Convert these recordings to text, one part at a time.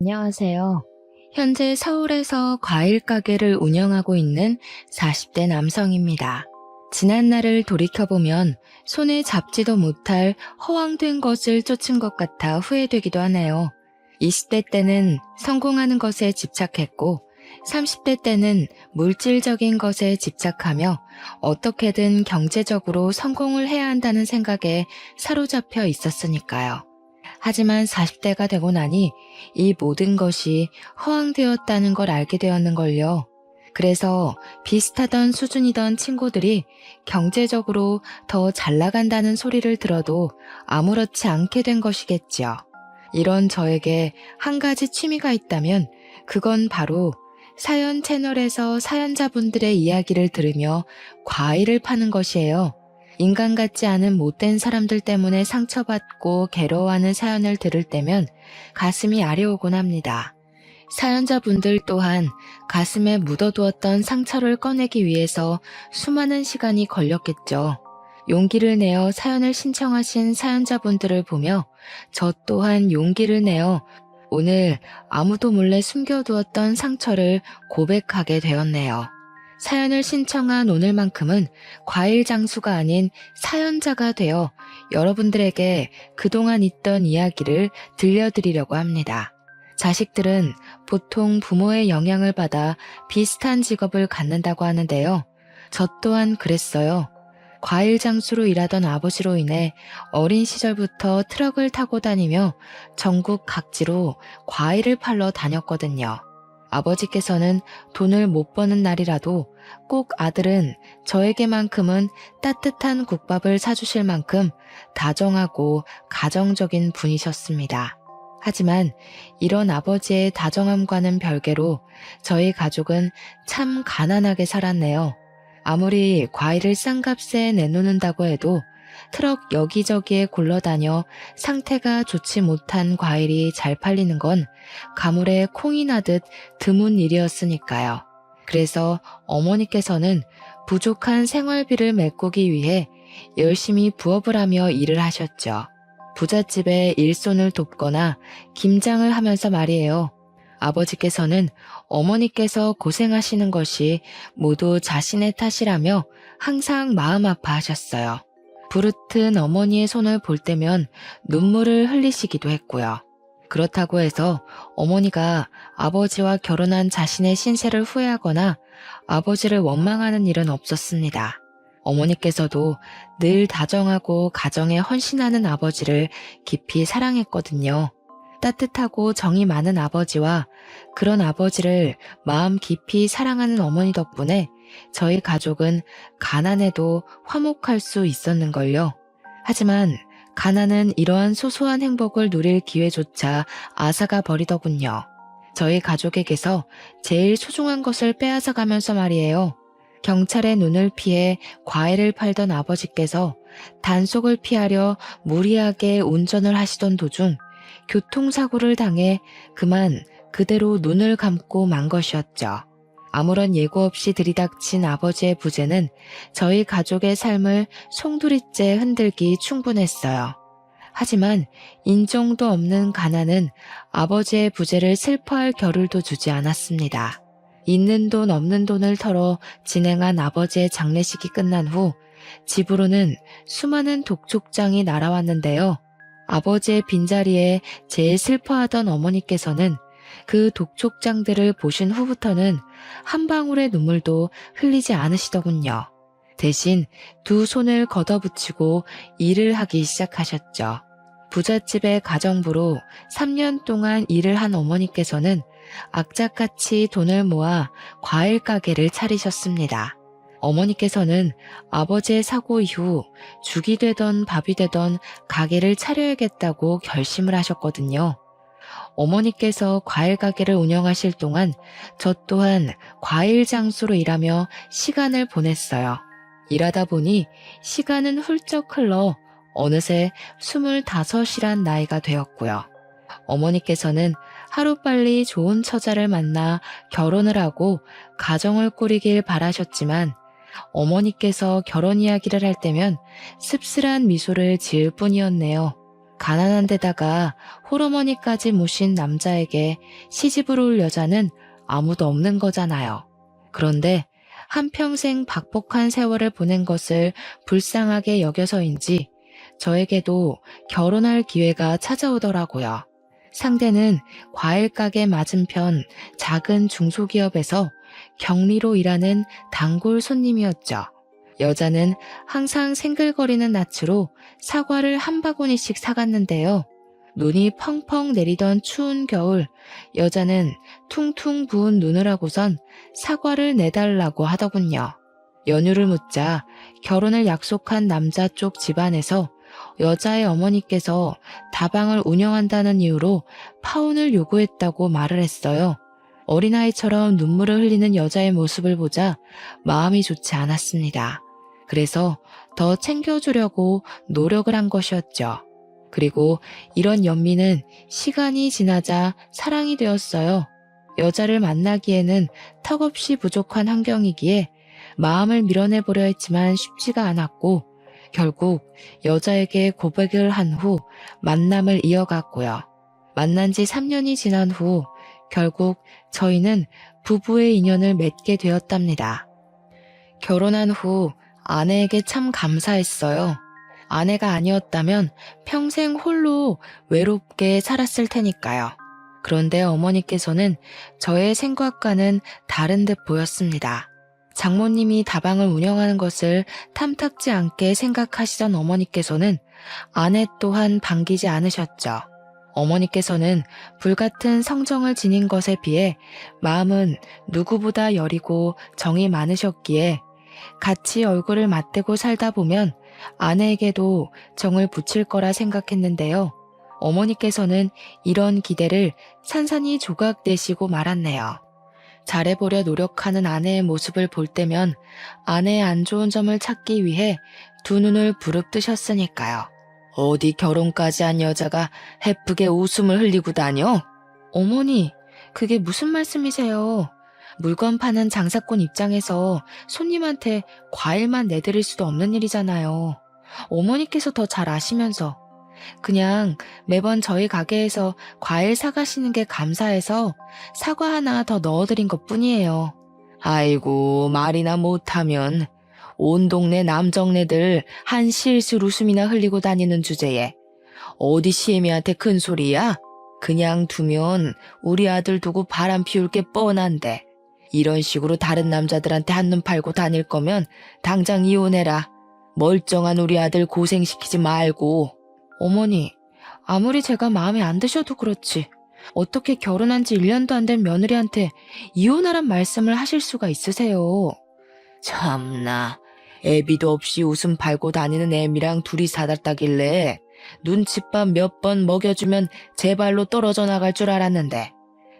안녕하세요. 현재 서울에서 과일 가게를 운영하고 있는 40대 남성입니다. 지난날을 돌이켜보면 손에 잡지도 못할 허황된 것을 쫓은 것 같아 후회되기도 하네요. 20대 때는 성공하는 것에 집착했고 30대 때는 물질적인 것에 집착하며 어떻게든 경제적으로 성공을 해야 한다는 생각에 사로잡혀 있었으니까요. 하지만 40대가 되고 나니 이 모든 것이 허황되었다는 걸 알게 되었는걸요. 그래서 비슷하던 수준이던 친구들이 경제적으로 더 잘 나간다는 소리를 들어도 아무렇지 않게 된 것이겠지요. 이런 저에게 한 가지 취미가 있다면 그건 바로 사연 채널에서 사연자분들의 이야기를 들으며 과일을 파는 것이에요. 인간 같지 않은 못된 사람들 때문에 상처받고 괴로워하는 사연을 들을 때면 가슴이 아려오곤 합니다. 사연자분들 또한 가슴에 묻어두었던 상처를 꺼내기 위해서 수많은 시간이 걸렸겠죠. 용기를 내어 사연을 신청하신 사연자분들을 보며 저 또한 용기를 내어 오늘 아무도 몰래 숨겨두었던 상처를 고백하게 되었네요. 사연을 신청한 오늘만큼은 과일 장수가 아닌 사연자가 되어 여러분들에게 그동안 있던 이야기를 들려드리려고 합니다. 자식들은 보통 부모의 영향을 받아 비슷한 직업을 갖는다고 하는데요. 저 또한 그랬어요. 과일 장수로 일하던 아버지로 인해 어린 시절부터 트럭을 타고 다니며 전국 각지로 과일을 팔러 다녔거든요. 아버지께서는 돈을 못 버는 날이라도 꼭 아들은 저에게만큼은 따뜻한 국밥을 사주실 만큼 다정하고 가정적인 분이셨습니다. 하지만 이런 아버지의 다정함과는 별개로 저희 가족은 참 가난하게 살았네요. 아무리 과일을 싼 값에 내놓는다고 해도 트럭 여기저기에 굴러다녀 상태가 좋지 못한 과일이 잘 팔리는 건 가물에 콩이 나듯 드문 일이었으니까요. 그래서 어머니께서는 부족한 생활비를 메꾸기 위해 열심히 부업을 하며 일을 하셨죠. 부잣집에 일손을 돕거나 김장을 하면서 말이에요. 아버지께서는 어머니께서 고생하시는 것이 모두 자신의 탓이라며 항상 마음 아파하셨어요. 부르튼 어머니의 손을 볼 때면 눈물을 흘리시기도 했고요. 그렇다고 해서 어머니가 아버지와 결혼한 자신의 신세를 후회하거나 아버지를 원망하는 일은 없었습니다. 어머니께서도 늘 다정하고 가정에 헌신하는 아버지를 깊이 사랑했거든요. 따뜻하고 정이 많은 아버지와 그런 아버지를 마음 깊이 사랑하는 어머니 덕분에 저희 가족은 가난해도 화목할 수 있었는걸요. 하지만 가난은 이러한 소소한 행복을 누릴 기회조차 앗아가 버리더군요. 저희 가족에게서 제일 소중한 것을 빼앗아 가면서 말이에요. 경찰의 눈을 피해 과일을 팔던 아버지께서 단속을 피하려 무리하게 운전을 하시던 도중 교통사고를 당해 그만 그대로 눈을 감고 만 것이었죠. 아무런 예고 없이 들이닥친 아버지의 부재는 저희 가족의 삶을 송두리째 흔들기 충분했어요. 하지만 인정도 없는 가난은 아버지의 부재를 슬퍼할 겨를도 주지 않았습니다. 있는 돈 없는 돈을 털어 진행한 아버지의 장례식이 끝난 후 집으로는 수많은 독촉장이 날아왔는데요. 아버지의 빈자리에 제일 슬퍼하던 어머니께서는 그 독촉장들을 보신 후부터는 한 방울의 눈물도 흘리지 않으시더군요. 대신 두 손을 걷어붙이고 일을 하기 시작하셨죠. 부잣집의 가정부로 3년 동안 일을 한 어머니께서는 악착같이 돈을 모아 과일 가게를 차리셨습니다. 어머니께서는 아버지의 사고 이후 죽이 되던 밥이 되던 가게를 차려야겠다고 결심을 하셨거든요. 어머니께서 과일 가게를 운영하실 동안 저 또한 과일 장수로 일하며 시간을 보냈어요. 일하다 보니 시간은 훌쩍 흘러 어느새 25이란 나이가 되었고요. 어머니께서는 하루빨리 좋은 처자를 만나 결혼을 하고 가정을 꾸리길 바라셨지만 어머니께서 결혼 이야기를 할 때면 씁쓸한 미소를 지을 뿐이었네요. 가난한 데다가 홀어머니까지 모신 남자에게 시집을 올 여자는 아무도 없는 거잖아요. 그런데 한평생 박복한 세월을 보낸 것을 불쌍하게 여겨서인지 저에게도 결혼할 기회가 찾아오더라고요. 상대는 과일 가게 맞은편 작은 중소기업에서 격리로 일하는 단골 손님이었죠. 여자는 항상 생글거리는 낯으로 사과를 한 바구니씩 사갔는데요. 눈이 펑펑 내리던 추운 겨울, 여자는 퉁퉁 부은 눈을 하고선 사과를 내달라고 하더군요. 연유를 묻자 결혼을 약속한 남자 쪽 집안에서 여자의 어머니께서 다방을 운영한다는 이유로 파혼을 요구했다고 말을 했어요. 어린아이처럼 눈물을 흘리는 여자의 모습을 보자 마음이 좋지 않았습니다. 그래서 더 챙겨주려고 노력을 한 것이었죠. 그리고 이런 연민은 시간이 지나자 사랑이 되었어요. 여자를 만나기에는 턱없이 부족한 환경이기에 마음을 밀어내보려 했지만 쉽지가 않았고 결국 여자에게 고백을 한 후 만남을 이어갔고요. 만난 지 3년이 지난 후 결국 저희는 부부의 인연을 맺게 되었답니다. 결혼한 후 아내에게 참 감사했어요. 아내가 아니었다면 평생 홀로 외롭게 살았을 테니까요. 그런데 어머니께서는 저의 생각과는 다른 듯 보였습니다. 장모님이 다방을 운영하는 것을 탐탁지 않게 생각하시던 어머니께서는 아내 또한 반기지 않으셨죠. 어머니께서는 불같은 성정을 지닌 것에 비해 마음은 누구보다 여리고 정이 많으셨기에 같이 얼굴을 맞대고 살다 보면 아내에게도 정을 붙일 거라 생각했는데요. 어머니께서는 이런 기대를 산산이 조각내시고 말았네요. 잘해보려 노력하는 아내의 모습을 볼 때면 아내의 안 좋은 점을 찾기 위해 두 눈을 부릅뜨셨으니까요. 어디 결혼까지 한 여자가 해프게 웃음을 흘리고 다녀? 어머니, 그게 무슨 말씀이세요? 물건 파는 장사꾼 입장에서 손님한테 과일만 내드릴 수도 없는 일이잖아요. 어머니께서 더 잘 아시면서. 그냥 매번 저희 가게에서 과일 사가시는 게 감사해서 사과 하나 더 넣어드린 것 뿐이에요. 아이고, 말이나 못하면 온 동네 남정네들 한 실실 웃음이나 흘리고 다니는 주제에 어디 시애미한테 큰 소리야? 그냥 두면 우리 아들 두고 바람 피울 게 뻔한데 이런 식으로 다른 남자들한테 한눈 팔고 다닐 거면 당장 이혼해라. 멀쩡한 우리 아들 고생시키지 말고. 어머니, 아무리 제가 마음에 안 드셔도 그렇지 어떻게 결혼한 지 1년도 안 된 며느리한테 이혼하란 말씀을 하실 수가 있으세요? 참나, 애비도 없이 웃음 팔고 다니는 애미랑 둘이 살았다길래 눈칫밥 몇 번 먹여주면 제 발로 떨어져 나갈 줄 알았는데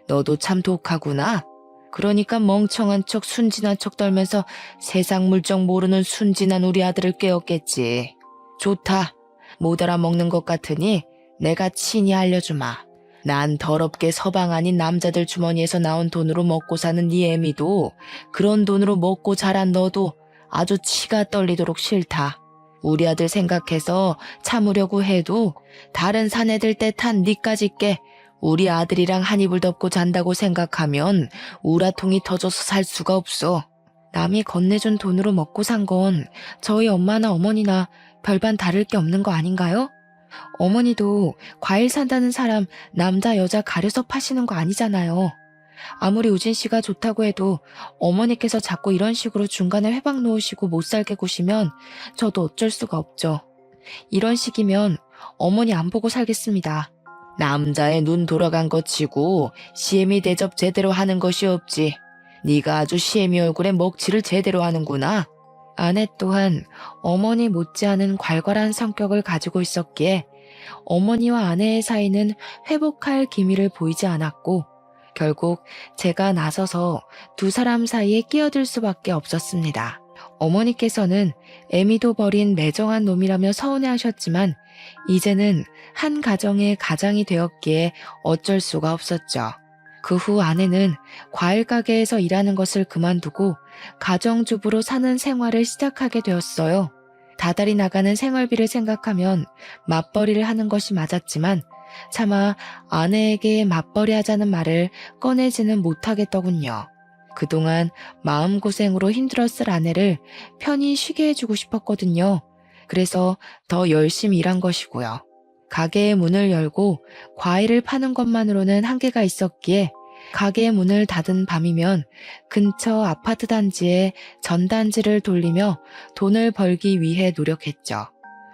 너도 참 독하구나. 그러니까 멍청한 척 순진한 척 떨면서 세상 물정 모르는 순진한 우리 아들을 깨웠겠지. 좋다. 못 알아먹는 것 같으니 내가 친히 알려주마. 난 더럽게 서방 아닌 남자들 주머니에서 나온 돈으로 먹고 사는 네 애미도 그런 돈으로 먹고 자란 너도 아주 치가 떨리도록 싫다. 우리 아들 생각해서 참으려고 해도 다른 사내들 떼탄 니까지 께 우리 아들이랑 한 이불 덮고 잔다고 생각하면 우라통이 터져서 살 수가 없어. 남이 건네준 돈으로 먹고 산 건 저희 엄마나 어머니나 별반 다를 게 없는 거 아닌가요? 어머니도 과일 산다는 사람 남자 여자 가려서 파시는 거 아니잖아요. 아무리 우진 씨가 좋다고 해도 어머니께서 자꾸 이런 식으로 중간에 회방 놓으시고 못 살게 구시면 저도 어쩔 수가 없죠. 이런 식이면 어머니 안 보고 살겠습니다. 남자의 눈 돌아간 것 치고 시애미 대접 제대로 하는 것이 없지. 네가 아주 시애미 얼굴에 먹칠을 제대로 하는구나. 아내 또한 어머니 못지않은 괄괄한 성격을 가지고 있었기에 어머니와 아내의 사이는 회복할 기미를 보이지 않았고 결국 제가 나서서 두 사람 사이에 끼어들 수밖에 없었습니다. 어머니께서는 애미도 버린 매정한 놈이라며 서운해하셨지만 이제는 한 가정의 가장이 되었기에 어쩔 수가 없었죠. 그 후 아내는 과일 가게에서 일하는 것을 그만두고 가정주부로 사는 생활을 시작하게 되었어요. 다달이 나가는 생활비를 생각하면 맞벌이를 하는 것이 맞았지만 차마 아내에게 맞벌이 하자는 말을 꺼내지는 못하겠더군요. 그동안 마음고생으로 힘들었을 아내를 편히 쉬게 해주고 싶었거든요. 그래서 더 열심히 일한 것이고요. 가게의 문을 열고 과일을 파는 것만으로는 한계가 있었기에 가게의 문을 닫은 밤이면 근처 아파트 단지에 전단지를 돌리며 돈을 벌기 위해 노력했죠.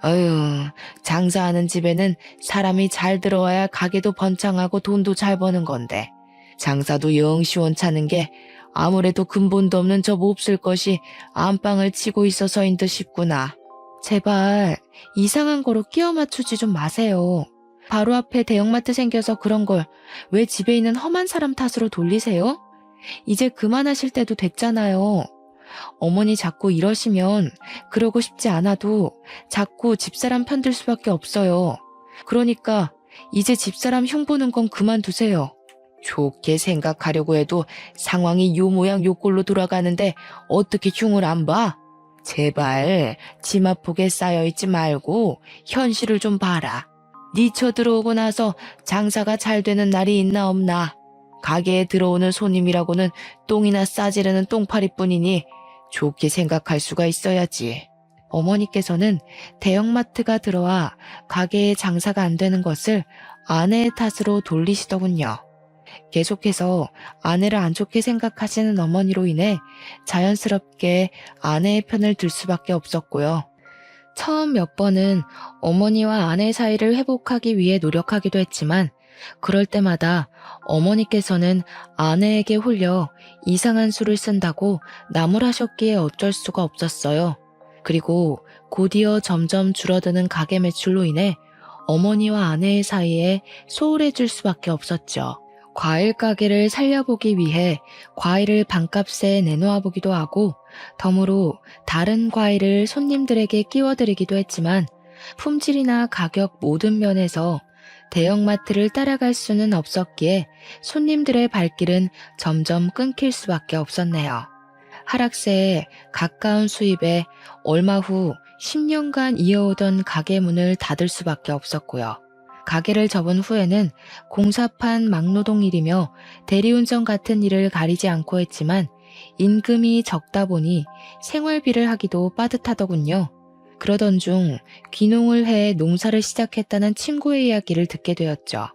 어휴, 장사하는 집에는 사람이 잘 들어와야 가게도 번창하고 돈도 잘 버는 건데 장사도 영 시원찮은 게 아무래도 근본도 없는 저 몹쓸 것이 안방을 치고 있어서인 듯 싶구나. 제발 이상한 거로 끼워 맞추지 좀 마세요. 바로 앞에 대형마트 생겨서 그런 걸 왜 집에 있는 험한 사람 탓으로 돌리세요? 이제 그만하실 때도 됐잖아요. 어머니 자꾸 이러시면 그러고 싶지 않아도 자꾸 집사람 편들 수밖에 없어요. 그러니까 이제 집사람 흉보는 건 그만두세요. 좋게 생각하려고 해도 상황이 요 모양 요 꼴로 돌아가는데 어떻게 흉을 안 봐? 제발 지마폭에 쌓여있지 말고 현실을 좀 봐라. 네 쳐들어오고 나서 장사가 잘 되는 날이 있나 없나. 가게에 들어오는 손님이라고는 똥이나 싸지르는 똥파리뿐이니 좋게 생각할 수가 있어야지. 어머니께서는 대형마트가 들어와 가게에 장사가 안 되는 것을 아내의 탓으로 돌리시더군요. 계속해서 아내를 안 좋게 생각하시는 어머니로 인해 자연스럽게 아내의 편을 들 수밖에 없었고요. 처음 몇 번은 어머니와 아내 사이를 회복하기 위해 노력하기도 했지만 그럴 때마다 어머니께서는 아내에게 홀려 이상한 수를 쓴다고 나무라셨기에 어쩔 수가 없었어요. 그리고 곧이어 점점 줄어드는 가게 매출로 인해 어머니와 아내의 사이에 소홀해질 수밖에 없었죠. 과일 가게를 살려보기 위해 과일을 반값에 내놓아 보기도 하고 덤으로 다른 과일을 손님들에게 끼워드리기도 했지만 품질이나 가격 모든 면에서 대형마트를 따라갈 수는 없었기에 손님들의 발길은 점점 끊길 수밖에 없었네요. 하락세에 가까운 수입에 얼마 후 10년간 이어오던 가게 문을 닫을 수밖에 없었고요. 가게를 접은 후에는 공사판 막노동 일이며 대리운전 같은 일을 가리지 않고 했지만 임금이 적다 보니 생활비를 하기도 빠듯하더군요. 그러던 중 귀농을 해 농사를 시작했다는 친구의 이야기를 듣게 되었죠.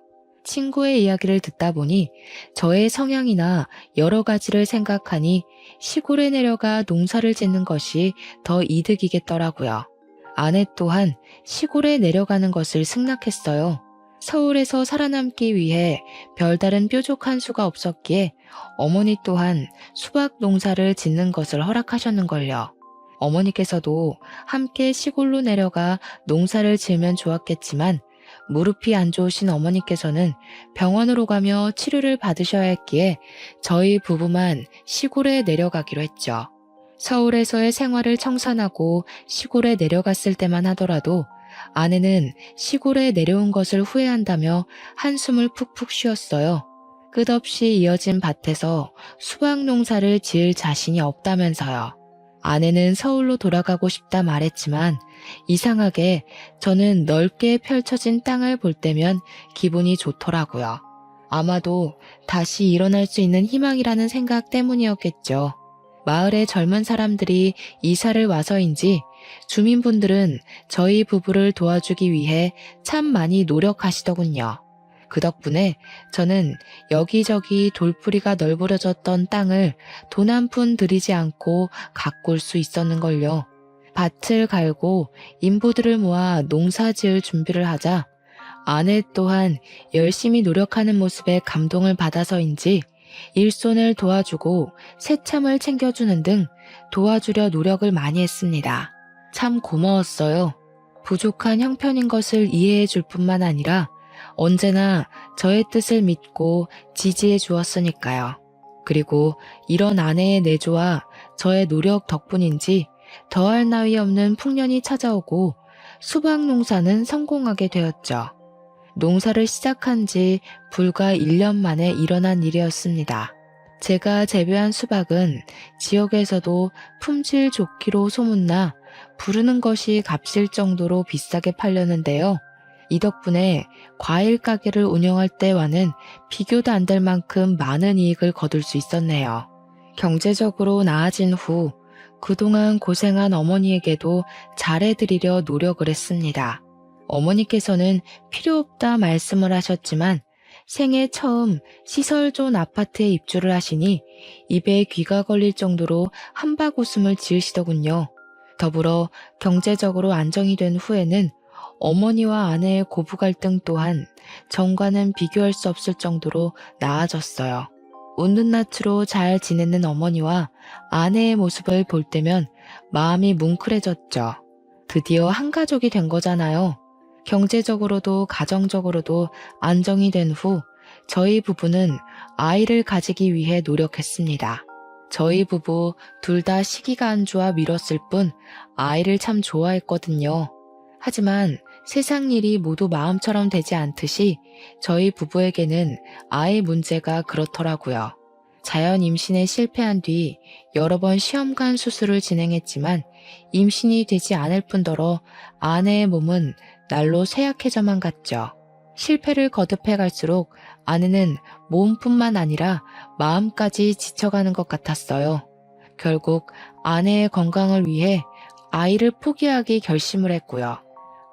친구의 이야기를 듣다 보니 저의 성향이나 여러 가지를 생각하니 시골에 내려가 농사를 짓는 것이 더 이득이겠더라고요. 아내 또한 시골에 내려가는 것을 승낙했어요. 서울에서 살아남기 위해 별다른 뾰족한 수가 없었기에 어머니 또한 수박 농사를 짓는 것을 허락하셨는걸요. 어머니께서도 함께 시골로 내려가 농사를 지으면 좋았겠지만 무릎이 안 좋으신 어머니께서는 병원으로 가며 치료를 받으셔야 했기에 저희 부부만 시골에 내려가기로 했죠. 서울에서의 생활을 청산하고 시골에 내려갔을 때만 하더라도 아내는 시골에 내려온 것을 후회한다며 한숨을 푹푹 쉬었어요. 끝없이 이어진 밭에서 수박 농사를 지을 자신이 없다면서요. 아내는 서울로 돌아가고 싶다 말했지만 이상하게 저는 넓게 펼쳐진 땅을 볼 때면 기분이 좋더라고요. 아마도 다시 일어날 수 있는 희망이라는 생각 때문이었겠죠. 마을의 젊은 사람들이 이사를 와서인지 주민분들은 저희 부부를 도와주기 위해 참 많이 노력하시더군요. 그 덕분에 저는 여기저기 돌풀이가 널브러졌던 땅을 돈 한 푼 들이지 않고 가꿀 수 있었는걸요. 밭을 갈고 인부들을 모아 농사 지을 준비를 하자 아내 또한 열심히 노력하는 모습에 감동을 받아서인지 일손을 도와주고 새참을 챙겨주는 등 도와주려 노력을 많이 했습니다. 참 고마웠어요. 부족한 형편인 것을 이해해 줄 뿐만 아니라 언제나 저의 뜻을 믿고 지지해 주었으니까요. 그리고 이런 아내의 내조와 저의 노력 덕분인지 더할 나위 없는 풍년이 찾아오고 수박 농사는 성공하게 되었죠. 농사를 시작한 지 불과 1년 만에 일어난 일이었습니다. 제가 재배한 수박은 지역에서도 품질 좋기로 소문나 부르는 것이 값일 정도로 비싸게 팔렸는데요. 이 덕분에 과일 가게를 운영할 때와는 비교도 안 될 만큼 많은 이익을 거둘 수 있었네요. 경제적으로 나아진 후 그동안 고생한 어머니에게도 잘해드리려 노력을 했습니다. 어머니께서는 필요 없다 말씀을 하셨지만 생애 처음 시설 좋은 아파트에 입주를 하시니 입에 귀가 걸릴 정도로 한박 웃음을 지으시더군요. 더불어 경제적으로 안정이 된 후에는 어머니와 아내의 고부 갈등 또한 전과는 비교할 수 없을 정도로 나아졌어요. 웃는 낯으로 잘 지내는 어머니와 아내의 모습을 볼 때면 마음이 뭉클해졌죠. 드디어 한 가족이 된 거잖아요. 경제적으로도 가정적으로도 안정이 된 후 저희 부부는 아이를 가지기 위해 노력했습니다. 저희 부부 둘 다 시기가 안 좋아 미뤘을 뿐 아이를 참 좋아했거든요. 하지만 세상 일이 모두 마음처럼 되지 않듯이 저희 부부에게는 아이 문제가 그렇더라고요. 자연 임신에 실패한 뒤 여러 번 시험관 수술을 진행했지만 임신이 되지 않을 뿐더러 아내의 몸은 날로 쇠약해져만 갔죠. 실패를 거듭해 갈수록 아내는 몸뿐만 아니라 마음까지 지쳐가는 것 같았어요. 결국 아내의 건강을 위해 아이를 포기하기 결심을 했고요.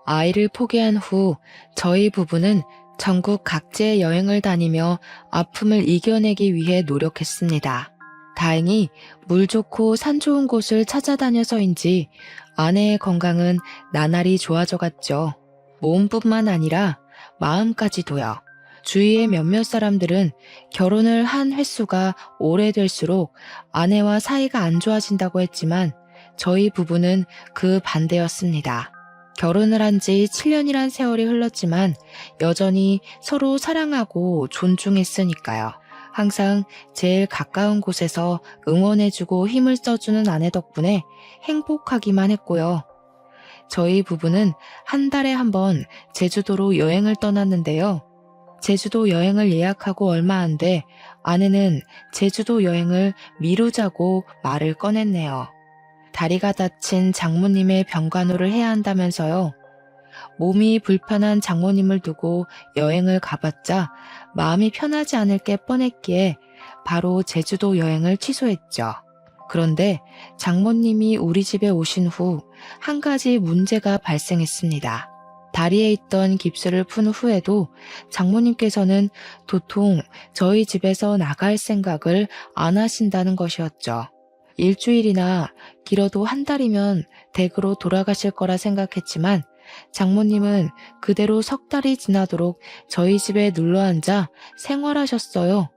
아이를 포기한 후 저희 부부는 전국 각지의 여행을 다니며 아픔을 이겨내기 위해 노력했습니다. 다행히 물 좋고 산 좋은 곳을 찾아다녀서인지 아내의 건강은 나날이 좋아져 갔죠. 몸뿐만 아니라 마음까지도요. 주위의 몇몇 사람들은 결혼을 한 횟수가 오래될수록 아내와 사이가 안 좋아진다고 했지만 저희 부부는 그 반대였습니다. 결혼을 한 지 7년이란 세월이 흘렀지만 여전히 서로 사랑하고 존중했으니까요. 항상 제일 가까운 곳에서 응원해주고 힘을 써주는 아내 덕분에 행복하기만 했고요. 저희 부부는 한 달에 한 번 제주도로 여행을 떠났는데요. 제주도 여행을 예약하고 얼마 안 돼 아내는 제주도 여행을 미루자고 말을 꺼냈네요. 다리가 다친 장모님의 병간호를 해야 한다면서요. 몸이 불편한 장모님을 두고 여행을 가봤자 마음이 편하지 않을 게 뻔했기에 바로 제주도 여행을 취소했죠. 그런데 장모님이 우리 집에 오신 후 한 가지 문제가 발생했습니다. 다리에 있던 깁스를 푼 후에도 장모님께서는 도통 저희 집에서 나갈 생각을 안 하신다는 것이었죠. 일주일이나 길어도 한 달이면 댁으로 돌아가실 거라 생각했지만 장모님은 그대로 석 달이 지나도록 저희 집에 눌러앉아 생활하셨어요.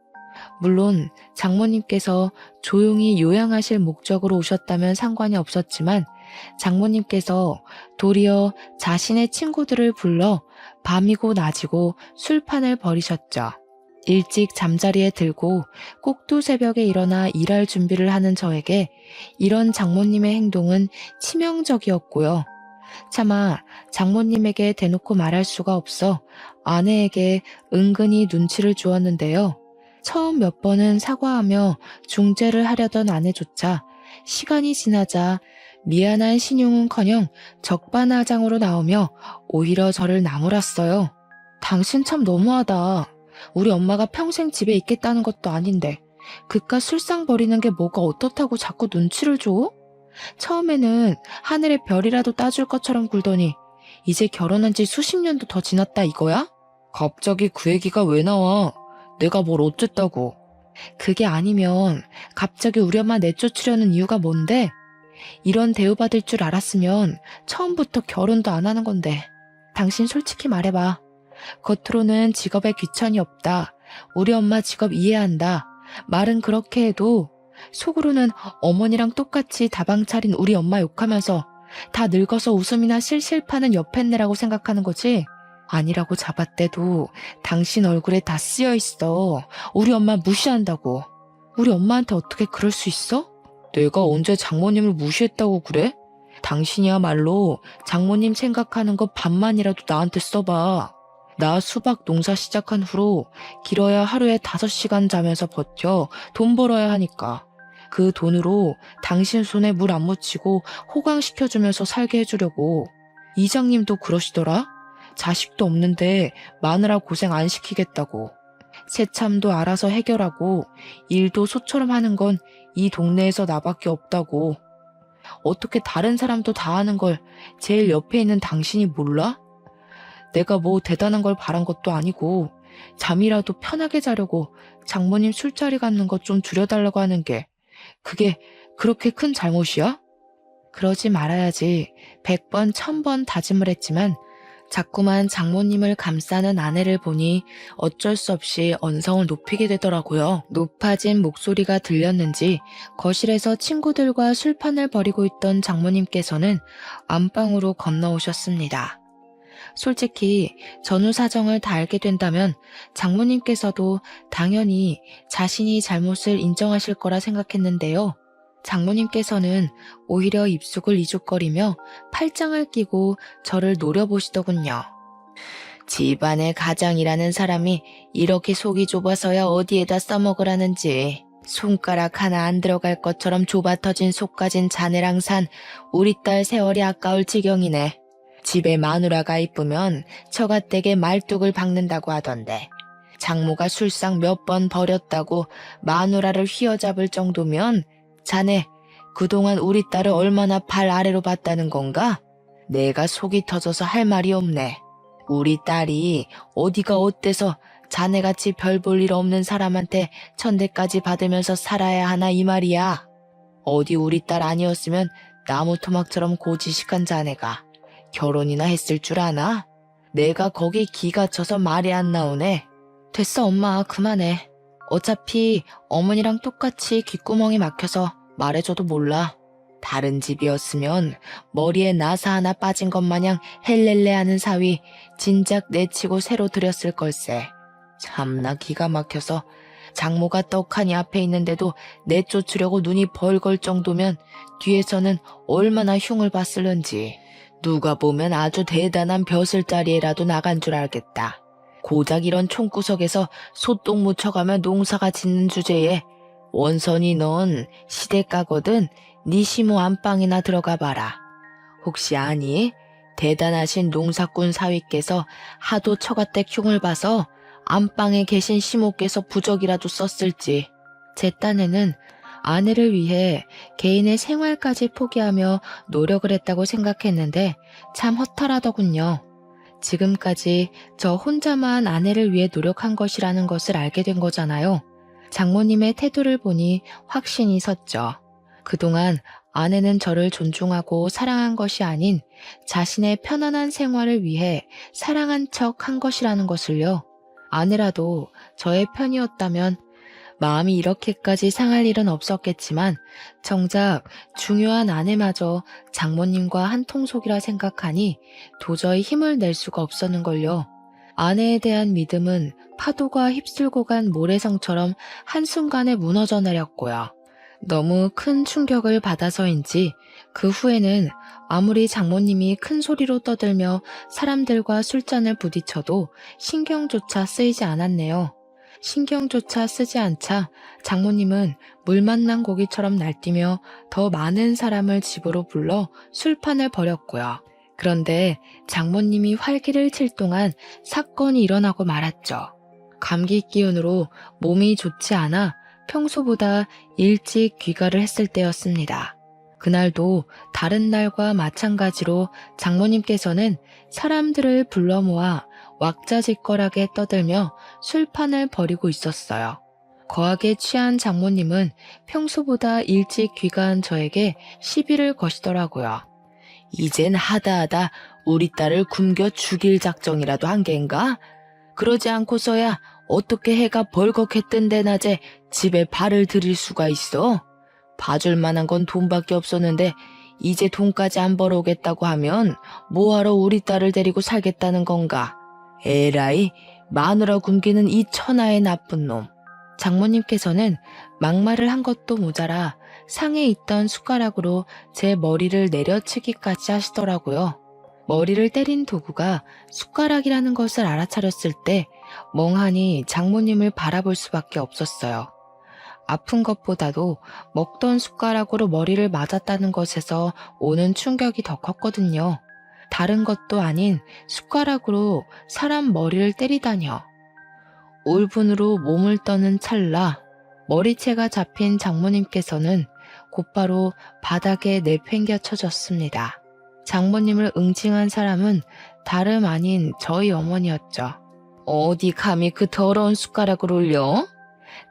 물론 장모님께서 조용히 요양하실 목적으로 오셨다면 상관이 없었지만 장모님께서 도리어 자신의 친구들을 불러 밤이고 낮이고 술판을 벌이셨죠. 일찍 잠자리에 들고 꼭두 새벽에 일어나 일할 준비를 하는 저에게 이런 장모님의 행동은 치명적이었고요. 차마 장모님에게 대놓고 말할 수가 없어 아내에게 은근히 눈치를 주었는데요. 처음 몇 번은 사과하며 중재를 하려던 아내조차 시간이 지나자 미안한 신용은커녕 적반하장으로 나오며 오히려 저를 나무랐어요. 당신 참 너무하다. 우리 엄마가 평생 집에 있겠다는 것도 아닌데 그깟 술상 버리는 게 뭐가 어떻다고 자꾸 눈치를 줘? 처음에는 하늘의 별이라도 따줄 것처럼 굴더니 이제 결혼한 지 수십 년도 더 지났다 이거야? 갑자기 그 얘기가 왜 나와? 내가 뭘 어쨌다고. 그게 아니면 갑자기 우리 엄마 내쫓으려는 이유가 뭔데? 이런 대우받을 줄 알았으면 처음부터 결혼도 안 하는 건데. 당신 솔직히 말해봐. 겉으로는 직업에 귀천이 없다. 우리 엄마 직업 이해한다. 말은 그렇게 해도 속으로는 어머니랑 똑같이 다방 차린 우리 엄마 욕하면서 다 늙어서 웃음이나 실실 파는 여팻네라고 생각하는 거지? 아니라고 잡았대도 당신 얼굴에 다 쓰여 있어. 우리 엄마 무시한다고. 우리 엄마한테 어떻게 그럴 수 있어? 내가 언제 장모님을 무시했다고 그래? 당신이야말로 장모님 생각하는 거 반만이라도 나한테 써봐. 나 수박 농사 시작한 후로 길어야 하루에 5시간 자면서 버텨 돈 벌어야 하니까. 그 돈으로 당신 손에 물 안 묻히고 호강시켜주면서 살게 해주려고. 이장님도 그러시더라? 자식도 없는데 마누라 고생 안 시키겠다고. 새참도 알아서 해결하고 일도 소처럼 하는 건 이 동네에서 나밖에 없다고. 어떻게 다른 사람도 다 하는 걸 제일 옆에 있는 당신이 몰라? 내가 뭐 대단한 걸 바란 것도 아니고 잠이라도 편하게 자려고 장모님 술자리 갖는 것 좀 줄여달라고 하는 게 그게 그렇게 큰 잘못이야? 그러지 말아야지 100번 1000번 다짐을 했지만 자꾸만 장모님을 감싸는 아내를 보니 어쩔 수 없이 언성을 높이게 되더라고요. 높아진 목소리가 들렸는지 거실에서 친구들과 술판을 벌이고 있던 장모님께서는 안방으로 건너오셨습니다. 솔직히 전후 사정을 다 알게 된다면 장모님께서도 당연히 자신이 잘못을 인정하실 거라 생각했는데요. 장모님께서는 오히려 입속을 이죽거리며 팔짱을 끼고 저를 노려보시더군요. 집안의 가장이라는 사람이 이렇게 속이 좁아서야 어디에다 써먹으라는지. 손가락 하나 안 들어갈 것처럼 좁아 터진 속 가진 자네랑 산 우리 딸 세월이 아까울 지경이네. 집에 마누라가 이쁘면 처갓댁에 말뚝을 박는다고 하던데. 장모가 술상 몇 번 버렸다고 마누라를 휘어잡을 정도면 자네 그동안 우리 딸을 얼마나 발 아래로 봤다는 건가? 내가 속이 터져서 할 말이 없네. 우리 딸이 어디가 어때서 자네같이 별 볼 일 없는 사람한테 천대까지 받으면서 살아야 하나 이 말이야. 어디 우리 딸 아니었으면 나무 토막처럼 고지식한 자네가 결혼이나 했을 줄 아나? 내가 거기 기가 쳐서 말이 안 나오네. 됐어 엄마 그만해. 어차피 어머니랑 똑같이 귓구멍이 막혀서 말해줘도 몰라. 다른 집이었으면 머리에 나사 하나 빠진 것 마냥 헬렐레 하는 사위 진작 내치고 새로 들였을 걸세. 참나 기가 막혀서 장모가 떡하니 앞에 있는데도 내쫓으려고 눈이 벌걸 정도면 뒤에서는 얼마나 흉을 봤을는지. 누가 보면 아주 대단한 벼슬자리에라도 나간 줄 알겠다. 고작 이런 총구석에서 소똥 묻혀가며 농사가 짓는 주제에 원선이 넌 시댁가거든 네 시모 안방이나 들어가 봐라. 혹시 아니? 대단하신 농사꾼 사위께서 하도 처갓댁 흉을 봐서 안방에 계신 시모께서 부적이라도 썼을지. 제 딴에는 아내를 위해 개인의 생활까지 포기하며 노력을 했다고 생각했는데 참 허탈하더군요. 지금까지 저 혼자만 아내를 위해 노력한 것이라는 것을 알게 된 거잖아요. 장모님의 태도를 보니 확신이 섰죠. 그동안 아내는 저를 존중하고 사랑한 것이 아닌 자신의 편안한 생활을 위해 사랑한 척 한 것이라는 것을요. 아내라도 저의 편이었다면 마음이 이렇게까지 상할 일은 없었겠지만 정작 중요한 아내마저 장모님과 한통속이라 생각하니 도저히 힘을 낼 수가 없었는걸요. 아내에 대한 믿음은 파도가 휩쓸고 간 모래성처럼 한순간에 무너져 내렸고요. 너무 큰 충격을 받아서인지 그 후에는 아무리 장모님이 큰 소리로 떠들며 사람들과 술잔을 부딪혀도 신경조차 쓰이지 않았네요. 신경조차 쓰지 않자 장모님은 물 만난 고기처럼 날뛰며 더 많은 사람을 집으로 불러 술판을 벌였고요. 그런데 장모님이 활기를 칠 동안 사건이 일어나고 말았죠. 감기 기운으로 몸이 좋지 않아 평소보다 일찍 귀가를 했을 때였습니다. 그날도 다른 날과 마찬가지로 장모님께서는 사람들을 불러 모아 왁자지껄하게 떠들며 술판을 벌이고 있었어요. 거하게 취한 장모님은 평소보다 일찍 귀가한 저에게 시비를 거시더라고요. 이젠 하다하다 우리 딸을 굶겨 죽일 작정이라도 한 겐가? 그러지 않고서야 어떻게 해가 벌겋게 뜬 대낮에 집에 발을 들일 수가 있어? 봐줄 만한 건 돈밖에 없었는데 이제 돈까지 안 벌어오겠다고 하면 뭐하러 우리 딸을 데리고 살겠다는 건가? 에라이, 마누라 굶기는 이 천하의 나쁜 놈. 장모님께서는 막말을 한 것도 모자라 상에 있던 숟가락으로 제 머리를 내려치기까지 하시더라고요. 머리를 때린 도구가 숟가락이라는 것을 알아차렸을 때 멍하니 장모님을 바라볼 수밖에 없었어요. 아픈 것보다도 먹던 숟가락으로 머리를 맞았다는 것에서 오는 충격이 더 컸거든요. 다른 것도 아닌 숟가락으로 사람 머리를 때리다뇨. 울분으로 몸을 떠는 찰나 머리채가 잡힌 장모님께서는 곧바로 바닥에 내팽겨쳐졌습니다. 장모님을 응징한 사람은 다름 아닌 저희 어머니였죠. 어디 감히 그 더러운 숟가락을 올려?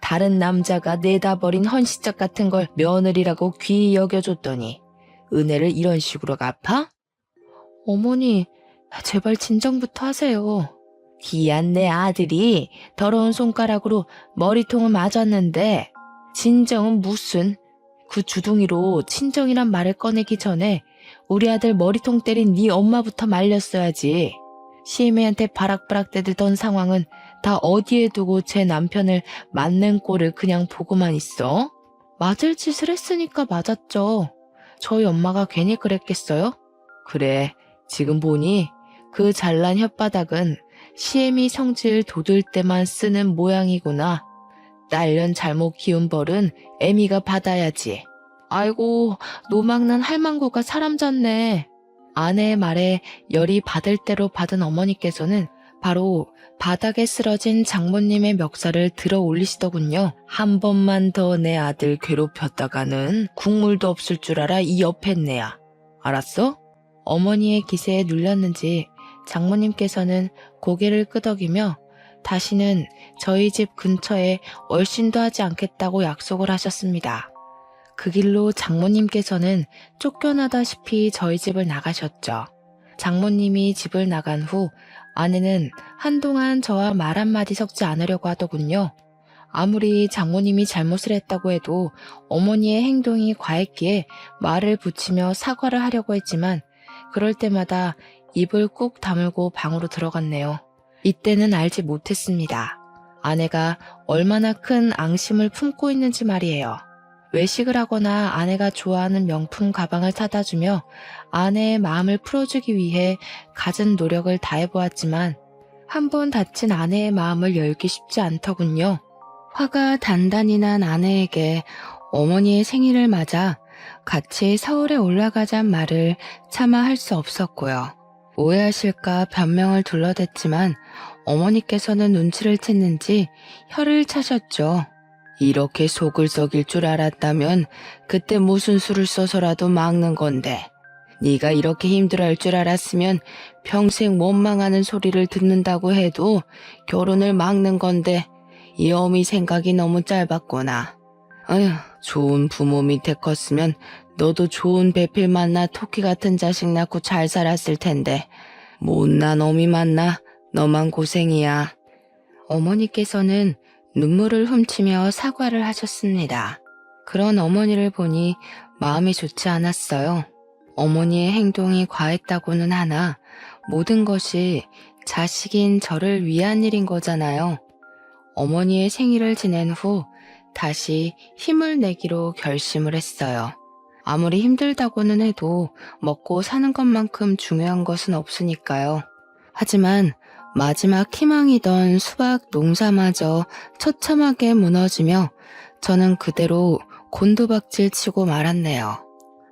다른 남자가 내다 버린 헌시짝 같은 걸 며느리라고 귀히 여겨줬더니 은혜를 이런 식으로 갚아? 어머니, 제발 진정부터 하세요. 귀한 내 아들이 더러운 손가락으로 머리통을 맞았는데 진정은 무슨, 그 주둥이로 친정이란 말을 꺼내기 전에 우리 아들 머리통 때린 네 엄마부터 말렸어야지. 시애미한테 바락바락 대들던 상황은 다 어디에 두고 제 남편을 맞는 꼴을 그냥 보고만 있어? 맞을 짓을 했으니까 맞았죠. 저희 엄마가 괜히 그랬겠어요? 그래, 지금 보니 그 잘난 혓바닥은 시애미 성질 돋을 때만 쓰는 모양이구나. 딸년 잘못 키운 벌은 애미가 받아야지. 아이고, 노망난 할망구가 사람 잤네. 아내의 말에 열이 받을 대로 받은 어머니께서는 바로 바닥에 쓰러진 장모님의 멱살을 들어 올리시더군요. 한 번만 더 내 아들 괴롭혔다가는 국물도 없을 줄 알아 이 옆에 내야. 알았어? 어머니의 기세에 눌렸는지 장모님께서는 고개를 끄덕이며 다시는 저희 집 근처에 얼씬도 하지 않겠다고 약속을 하셨습니다. 그 길로 장모님께서는 쫓겨나다시피 저희 집을 나가셨죠. 장모님이 집을 나간 후 아내는 한동안 저와 말 한마디 섞지 않으려고 하더군요. 아무리 장모님이 잘못을 했다고 해도 어머니의 행동이 과했기에 말을 붙이며 사과를 하려고 했지만 그럴 때마다 입을 꾹 다물고 방으로 들어갔네요. 이때는 알지 못했습니다. 아내가 얼마나 큰 앙심을 품고 있는지 말이에요. 외식을 하거나 아내가 좋아하는 명품 가방을 사다 주며 아내의 마음을 풀어주기 위해 갖은 노력을 다해보았지만 한 번 다친 아내의 마음을 열기 쉽지 않더군요. 화가 단단히 난 아내에게 어머니의 생일을 맞아 같이 서울에 올라가잔 말을 차마 할 수 없었고요. 오해하실까 변명을 둘러댔지만 어머니께서는 눈치를 챘는지 혀를 차셨죠. 이렇게 속을 썩일 줄 알았다면 그때 무슨 수를 써서라도 막는 건데 네가 이렇게 힘들어할 줄 알았으면 평생 못 망하는 소리를 듣는다고 해도 결혼을 막는 건데 이 어미 생각이 너무 짧았구나. 아휴, 좋은 부모 밑에 컸으면 너도 좋은 배필 만나 토끼 같은 자식 낳고 잘 살았을 텐데 못난 어미 만나 너만 고생이야. 어머니께서는 눈물을 훔치며 사과를 하셨습니다. 그런 어머니를 보니 마음이 좋지 않았어요. 어머니의 행동이 과했다고는 하나 모든 것이 자식인 저를 위한 일인 거잖아요. 어머니의 생일을 지낸 후 다시 힘을 내기로 결심을 했어요. 아무리 힘들다고는 해도 먹고 사는 것만큼 중요한 것은 없으니까요. 하지만 마지막 희망이던 수박 농사마저 처참하게 무너지며 저는 그대로 곤두박질 치고 말았네요.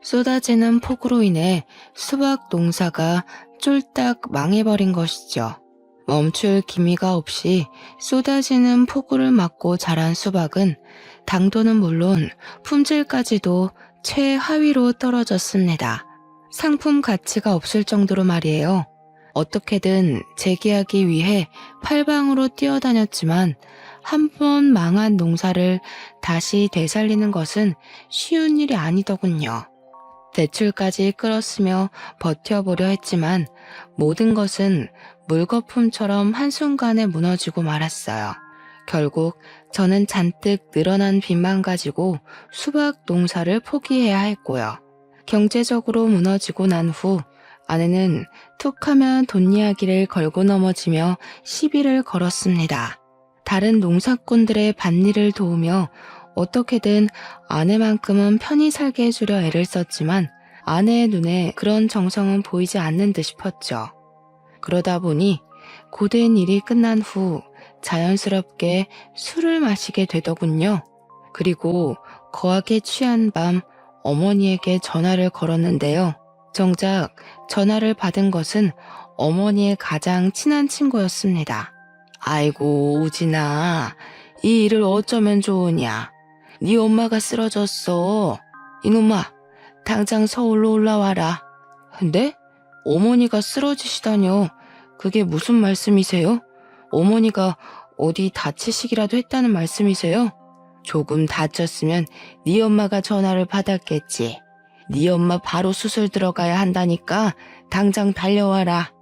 쏟아지는 폭우로 인해 수박 농사가 쫄딱 망해버린 것이죠. 멈출 기미가 없이 쏟아지는 폭우를 맞고 자란 수박은 당도는 물론 품질까지도 최하위로 떨어졌습니다. 상품 가치가 없을 정도로 말이에요. 어떻게든 재기하기 위해 팔방으로 뛰어다녔지만 한 번 망한 농사를 다시 되살리는 것은 쉬운 일이 아니더군요. 대출까지 끌었으며 버텨보려 했지만 모든 것은 물거품처럼 한순간에 무너지고 말았어요. 결국 저는 잔뜩 늘어난 빚만 가지고 수박 농사를 포기해야 했고요. 경제적으로 무너지고 난 후 아내는 툭하면 돈 이야기를 걸고 넘어지며 시비를 걸었습니다. 다른 농사꾼들의 밭일을 도우며 어떻게든 아내만큼은 편히 살게 해주려 애를 썼지만 아내의 눈에 그런 정성은 보이지 않는 듯 싶었죠. 그러다 보니 고된 일이 끝난 후 자연스럽게 술을 마시게 되더군요. 그리고 거하게 취한 밤 어머니에게 전화를 걸었는데요. 정작 전화를 받은 것은 어머니의 가장 친한 친구였습니다. 아이고 우진아, 이 일을 어쩌면 좋으냐. 네 엄마가 쓰러졌어. 이놈아, 당장 서울로 올라와라. 근데 어머니가 쓰러지시다뇨. 그게 무슨 말씀이세요? 어머니가 어디 다치시기라도 했다는 말씀이세요? 조금 다쳤으면 네 엄마가 전화를 받았겠지. 네 엄마 바로 수술 들어가야 한다니까 당장 달려와라.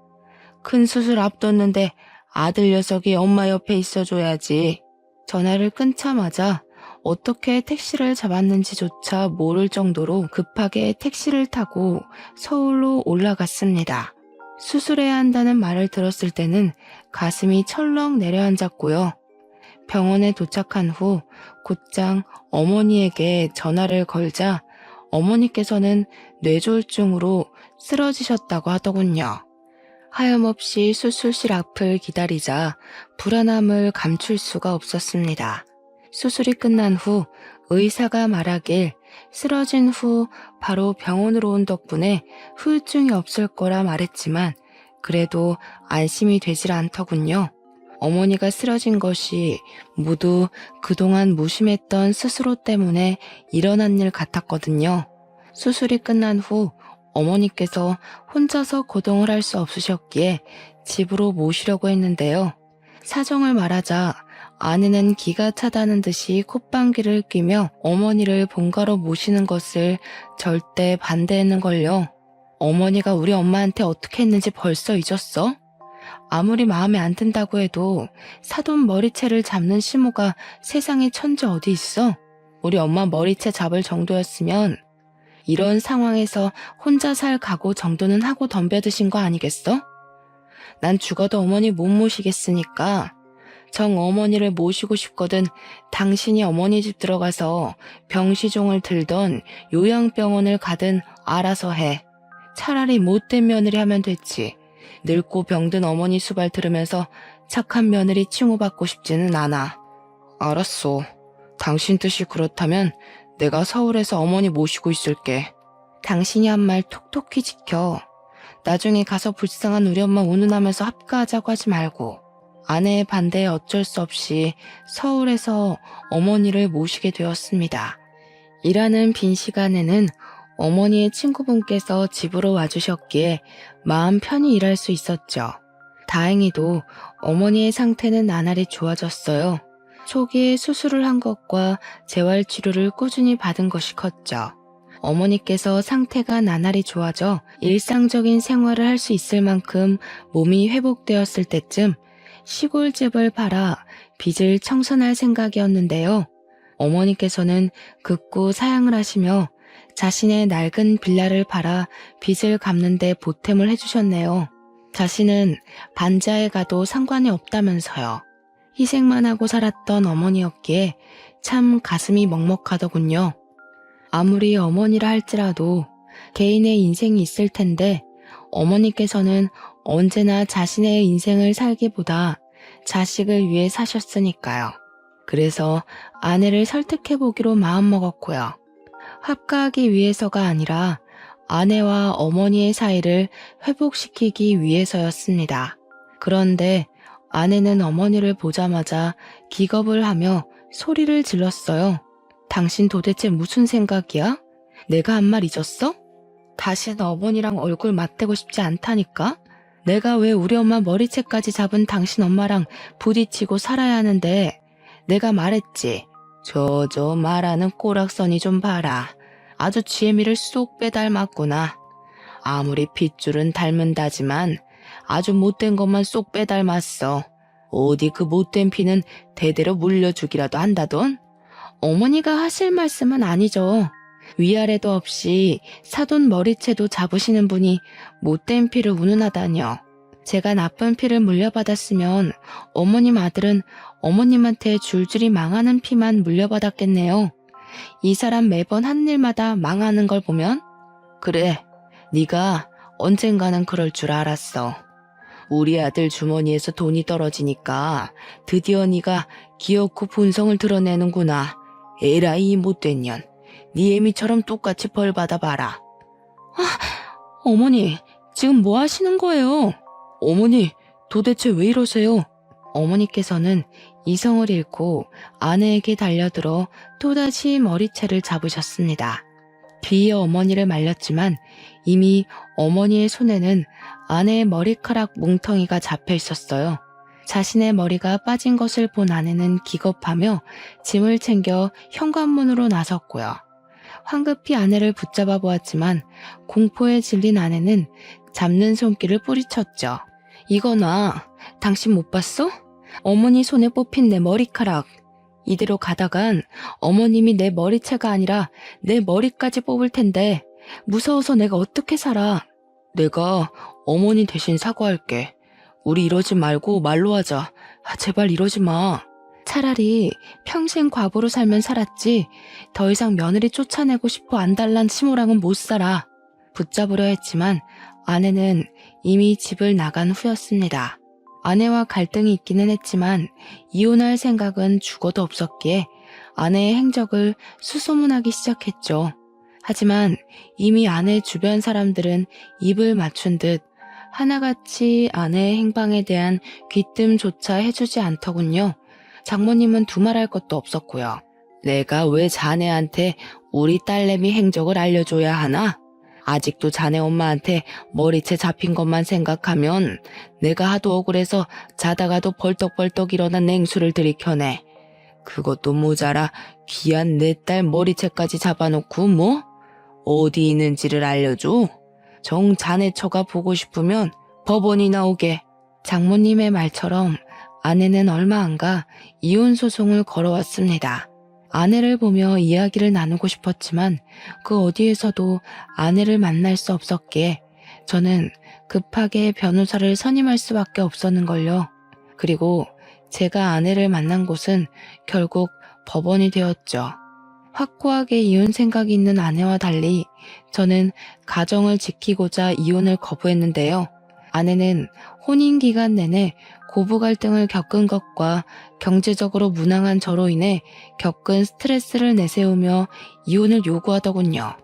큰 수술 앞뒀는데 아들 녀석이 엄마 옆에 있어줘야지. 전화를 끊자마자 어떻게 택시를 잡았는지조차 모를 정도로 급하게 택시를 타고 서울로 올라갔습니다. 수술해야 한다는 말을 들었을 때는 가슴이 철렁 내려앉았고요. 병원에 도착한 후 곧장 어머니에게 전화를 걸자 어머니께서는 뇌졸중으로 쓰러지셨다고 하더군요. 하염없이 수술실 앞을 기다리자 불안함을 감출 수가 없었습니다. 수술이 끝난 후 의사가 말하길 쓰러진 후 바로 병원으로 온 덕분에 후유증이 없을 거라 말했지만 그래도 안심이 되질 않더군요. 어머니가 쓰러진 것이 모두 그동안 무심했던 스스로 때문에 일어난 일 같았거든요. 수술이 끝난 후 어머니께서 혼자서 거동을 할 수 없으셨기에 집으로 모시려고 했는데요. 사정을 말하자 아내는 기가 차다는 듯이 콧방귀를 뀌며 어머니를 본가로 모시는 것을 절대 반대했는걸요. 어머니가 우리 엄마한테 어떻게 했는지 벌써 잊었어? 아무리 마음에 안 든다고 해도 사돈 머리채를 잡는 시모가 세상에 천지 어디 있어? 우리 엄마 머리채 잡을 정도였으면 이런 상황에서 혼자 살 각오 정도는 하고 덤벼드신 거 아니겠어? 난 죽어도 어머니 못 모시겠으니까 정 어머니를 모시고 싶거든 당신이 어머니 집 들어가서 병시종을 들던 요양병원을 가든 알아서 해. 차라리 못된 며느리 하면 됐지. 늙고 병든 어머니 수발 들으면서 착한 며느리 칭호받고 싶지는 않아. 알았어. 당신 뜻이 그렇다면 내가 서울에서 어머니 모시고 있을게. 당신이 한 말 톡톡히 지켜. 나중에 가서 불쌍한 우리 엄마 운운하면서 합가하자고 하지 말고. 아내의 반대에 어쩔 수 없이 서울에서 어머니를 모시게 되었습니다. 일하는 빈 시간에는 어머니의 친구분께서 집으로 와주셨기에 마음 편히 일할 수 있었죠. 다행히도 어머니의 상태는 나날이 좋아졌어요. 초기에 수술을 한 것과 재활치료를 꾸준히 받은 것이 컸죠. 어머니께서 상태가 나날이 좋아져 일상적인 생활을 할 수 있을 만큼 몸이 회복되었을 때쯤 시골집을 팔아 빚을 청산할 생각이었는데요. 어머니께서는 극구 사양을 하시며 자신의 낡은 빌라를 팔아 빚을 갚는 데 보탬을 해주셨네요. 자신은 반지하에 가도 상관이 없다면서요. 희생만 하고 살았던 어머니였기에 참 가슴이 먹먹하더군요. 아무리 어머니라 할지라도 개인의 인생이 있을 텐데 어머니께서는 언제나 자신의 인생을 살기보다 자식을 위해 사셨으니까요. 그래서 아내를 설득해보기로 마음먹었고요. 합가하기 위해서가 아니라 아내와 어머니의 사이를 회복시키기 위해서였습니다. 그런데 아내는 어머니를 보자마자 기겁을 하며 소리를 질렀어요. 당신 도대체 무슨 생각이야? 내가 한 말 잊었어? 다시는 어머니랑 얼굴 맞대고 싶지 않다니까? 내가 왜 우리 엄마 머리채까지 잡은 당신 엄마랑 부딪히고 살아야 하는데 내가 말했지. 저 말하는 꼬락서니 좀 봐라. 아주 지혜미를 쏙 빼닮았구나. 아무리 핏줄은 닮은다지만 아주 못된 것만 쏙 빼닮았어. 어디 그 못된 피는 대대로 물려주기라도 한다던? 어머니가 하실 말씀은 아니죠. 위아래도 없이 사돈 머리채도 잡으시는 분이 못된 피를 운운하다뇨. 제가 나쁜 피를 물려받았으면 어머님 아들은 어머님한테 줄줄이 망하는 피만 물려받았겠네요. 이 사람 매번 한 일마다 망하는 걸 보면 그래, 네가 언젠가는 그럴 줄 알았어. 우리 아들 주머니에서 돈이 떨어지니까 드디어 네가 기어코 본성을 드러내는구나. 에라이 이 못된 년. 네 애미처럼 똑같이 벌 받아봐라. 어머니, 지금 뭐 하시는 거예요? 어머니, 도대체 왜 이러세요? 어머니께서는 이성을 잃고 아내에게 달려들어 또다시 머리채를 잡으셨습니다. 뒤이어 어머니를 말렸지만 이미 어머니의 손에는 아내의 머리카락 뭉텅이가 잡혀 있었어요. 자신의 머리가 빠진 것을 본 아내는 기겁하며 짐을 챙겨 현관문으로 나섰고요. 황급히 아내를 붙잡아 보았지만 공포에 질린 아내는 잡는 손길을 뿌리쳤죠. 이거 놔. 당신 못 봤어? 어머니 손에 뽑힌 내 머리카락. 이대로 가다간 어머님이 내 머리채가 아니라 내 머리까지 뽑을 텐데 무서워서 내가 어떻게 살아. 내가 어머니 대신 사과할게. 우리 이러지 말고 말로 하자. 제발 이러지 마. 차라리 평생 과부로 살면 살았지 더 이상 며느리 쫓아내고 싶어 안달난 시모랑은 못 살아. 붙잡으려 했지만 아내는 이미 집을 나간 후였습니다. 아내와 갈등이 있기는 했지만 이혼할 생각은 죽어도 없었기에 아내의 행적을 수소문하기 시작했죠. 하지만 이미 아내 주변 사람들은 입을 맞춘 듯 하나같이 아내의 행방에 대한 귀뜸조차 해주지 않더군요. 장모님은 두말할 것도 없었고요. 내가 왜 자네한테 우리 딸내미 행적을 알려줘야 하나? 아직도 자네 엄마한테 머리채 잡힌 것만 생각하면 내가 하도 억울해서 자다가도 벌떡벌떡 일어나 냉수를 들이켜내. 그것도 모자라 귀한 내 딸 머리채까지 잡아놓고 뭐? 어디 있는지를 알려줘? 정 자네 처가 보고 싶으면 법원이 나오게. 장모님의 말처럼 아내는 얼마 안 가 이혼 소송을 걸어왔습니다. 아내를 보며 이야기를 나누고 싶었지만 그 어디에서도 아내를 만날 수 없었기에 저는 급하게 변호사를 선임할 수밖에 없었는걸요. 그리고 제가 아내를 만난 곳은 결국 법원이 되었죠. 확고하게 이혼 생각이 있는 아내와 달리 저는 가정을 지키고자 이혼을 거부했는데요. 아내는 혼인 기간 내내 고부 갈등을 겪은 것과 경제적으로 무능한 저로 인해 겪은 스트레스를 내세우며 이혼을 요구하더군요.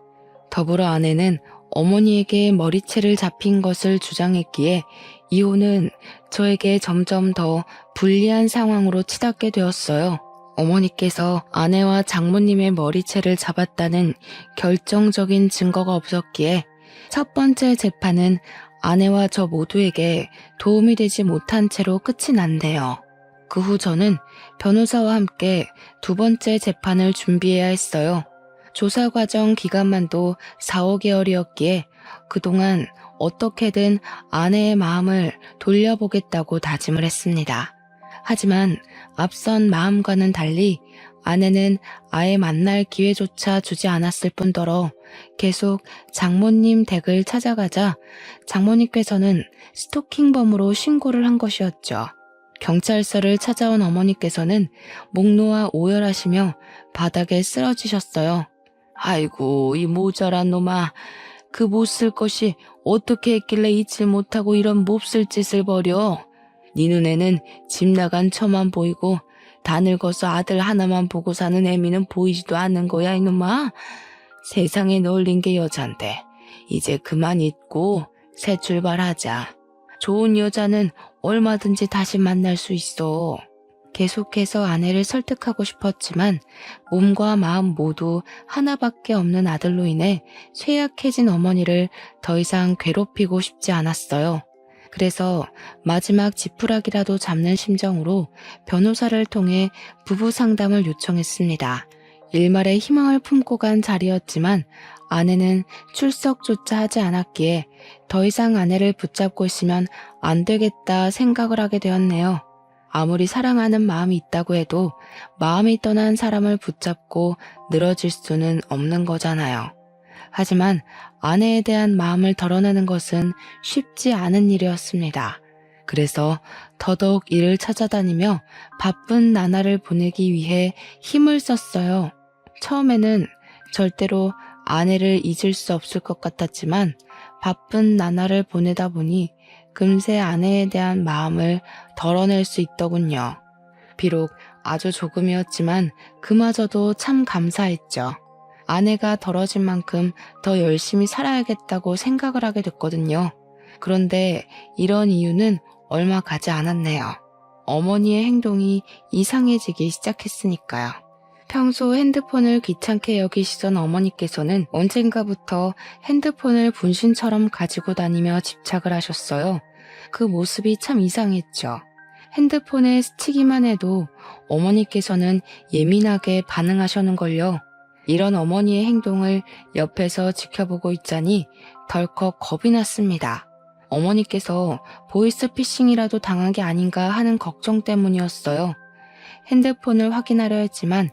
더불어 아내는 어머니에게 머리채를 잡힌 것을 주장했기에 이혼은 저에게 점점 더 불리한 상황으로 치닫게 되었어요. 어머니께서 아내와 장모님의 머리채를 잡았다는 결정적인 증거가 없었기에 첫 번째 재판은 아내와 저 모두에게 도움이 되지 못한 채로 끝이 난대요. 그 후 저는 변호사와 함께 두 번째 재판을 준비해야 했어요. 조사 과정 기간만도 4, 5개월이었기에 그동안 어떻게든 아내의 마음을 돌려보겠다고 다짐을 했습니다. 하지만 앞선 마음과는 달리 아내는 아예 만날 기회조차 주지 않았을 뿐더러 계속 장모님 댁을 찾아가자 장모님께서는 스토킹범으로 신고를 한 것이었죠. 경찰서를 찾아온 어머니께서는 목 놓아 오열하시며 바닥에 쓰러지셨어요. 아이고 이 모자란 놈아, 그 못 쓸 것이 어떻게 했길래 잊질 못하고 이런 몹쓸 짓을 벌여. 네 눈에는 집 나간 처만 보이고 다 늙어서 아들 하나만 보고 사는 애미는 보이지도 않는 거야 이놈아. 세상에 널린 게 여잔데 이제 그만 잊고 새 출발하자. 좋은 여자는 얼마든지 다시 만날 수 있어. 계속해서 아내를 설득하고 싶었지만 몸과 마음 모두 하나밖에 없는 아들로 인해 쇠약해진 어머니를 더 이상 괴롭히고 싶지 않았어요. 그래서 마지막 지푸라기라도 잡는 심정으로 변호사를 통해 부부 상담을 요청했습니다. 일말의 희망을 품고 간 자리였지만 아내는 출석조차 하지 않았기에 더 이상 아내를 붙잡고 있으면 안 되겠다 생각을 하게 되었네요. 아무리 사랑하는 마음이 있다고 해도 마음이 떠난 사람을 붙잡고 늘어질 수는 없는 거잖아요. 하지만 아내에 대한 마음을 덜어내는 것은 쉽지 않은 일이었습니다. 그래서 더더욱 이를 찾아다니며 바쁜 나날을 보내기 위해 힘을 썼어요. 처음에는 절대로 아내를 잊을 수 없을 것 같았지만 바쁜 나날을 보내다 보니 금세 아내에 대한 마음을 덜어낼 수 있더군요. 비록 아주 조금이었지만 그마저도 참 감사했죠. 아내가 덜어진 만큼 더 열심히 살아야겠다고 생각을 하게 됐거든요. 그런데 이런 이유는 얼마 가지 않았네요. 어머니의 행동이 이상해지기 시작했으니까요. 평소 핸드폰을 귀찮게 여기시던 어머니께서는 언젠가부터 핸드폰을 분신처럼 가지고 다니며 집착을 하셨어요. 그 모습이 참 이상했죠. 핸드폰에 스치기만 해도 어머니께서는 예민하게 반응하셨는걸요. 이런 어머니의 행동을 옆에서 지켜보고 있자니 덜컥 겁이 났습니다. 어머니께서 보이스피싱이라도 당한 게 아닌가 하는 걱정 때문이었어요. 핸드폰을 확인하려 했지만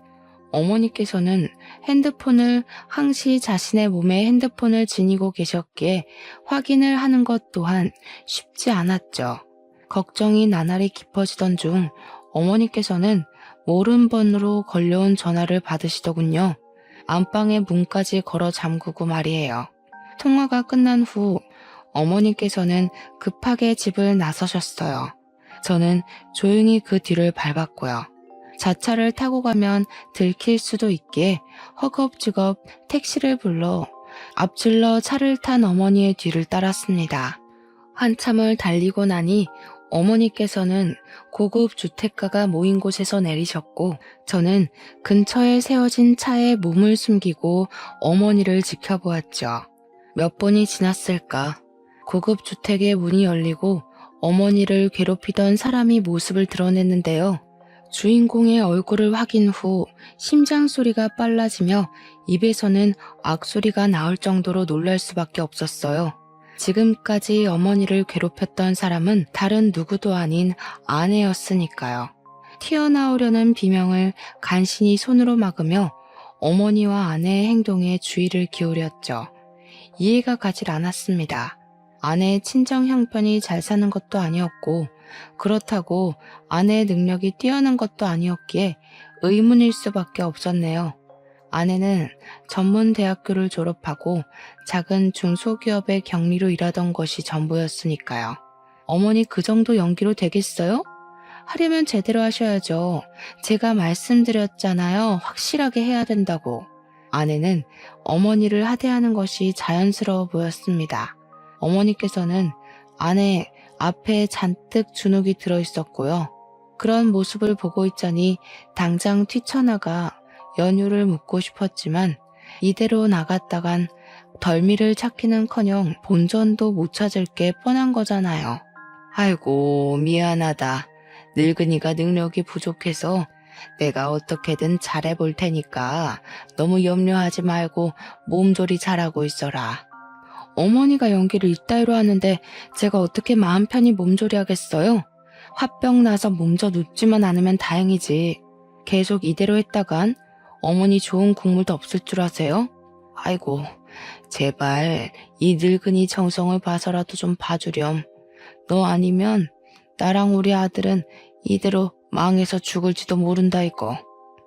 어머니께서는 핸드폰을 항시 자신의 몸에 핸드폰을 지니고 계셨기에 확인을 하는 것 또한 쉽지 않았죠. 걱정이 나날이 깊어지던 중 어머니께서는 모른 번호로 걸려온 전화를 받으시더군요. 안방에 문까지 걸어 잠그고 말이에요. 통화가 끝난 후 어머니께서는 급하게 집을 나서셨어요. 저는 조용히 그 뒤를 밟았고요. 자차를 타고 가면 들킬 수도 있기에 허겁지겁 택시를 불러 앞질러 차를 탄 어머니의 뒤를 따랐습니다. 한참을 달리고 나니 어머니께서는 고급 주택가가 모인 곳에서 내리셨고 저는 근처에 세워진 차에 몸을 숨기고 어머니를 지켜보았죠. 몇 분이 지났을까? 고급 주택의 문이 열리고 어머니를 괴롭히던 사람이 모습을 드러냈는데요. 주인공의 얼굴을 확인 후 심장 소리가 빨라지며 입에서는 악소리가 나올 정도로 놀랄 수밖에 없었어요. 지금까지 어머니를 괴롭혔던 사람은 다른 누구도 아닌 아내였으니까요. 튀어나오려는 비명을 간신히 손으로 막으며 어머니와 아내의 행동에 주의를 기울였죠. 이해가 가질 않았습니다. 아내의 친정 형편이 잘 사는 것도 아니었고 그렇다고 아내의 능력이 뛰어난 것도 아니었기에 의문일 수밖에 없었네요. 아내는 전문 대학교를 졸업하고 작은 중소기업의 경리로 일하던 것이 전부였으니까요. 어머니 그 정도 연기로 되겠어요? 하려면 제대로 하셔야죠. 제가 말씀드렸잖아요. 확실하게 해야 된다고. 아내는 어머니를 하대하는 것이 자연스러워 보였습니다. 어머니께서는 아내 앞에 잔뜩 주눅이 들어있었고요. 그런 모습을 보고 있자니 당장 뛰쳐나가 연유를 묻고 싶었지만 이대로 나갔다간 덜미를 찾기는커녕 본전도 못 찾을 게 뻔한 거잖아요. 아이고 미안하다. 늙은이가 능력이 부족해서 내가 어떻게든 잘해볼 테니까 너무 염려하지 말고 몸조리 잘하고 있어라. 어머니가 연기를 이따위로 하는데 제가 어떻게 마음 편히 몸조리 하겠어요? 화병 나서 몸져 눕지만 않으면 다행이지. 계속 이대로 했다간 어머니 좋은 국물도 없을 줄 아세요? 아이고, 제발 이 늙은이 정성을 봐서라도 좀 봐주렴. 너 아니면 나랑 우리 아들은 이대로 망해서 죽을지도 모른다 이거.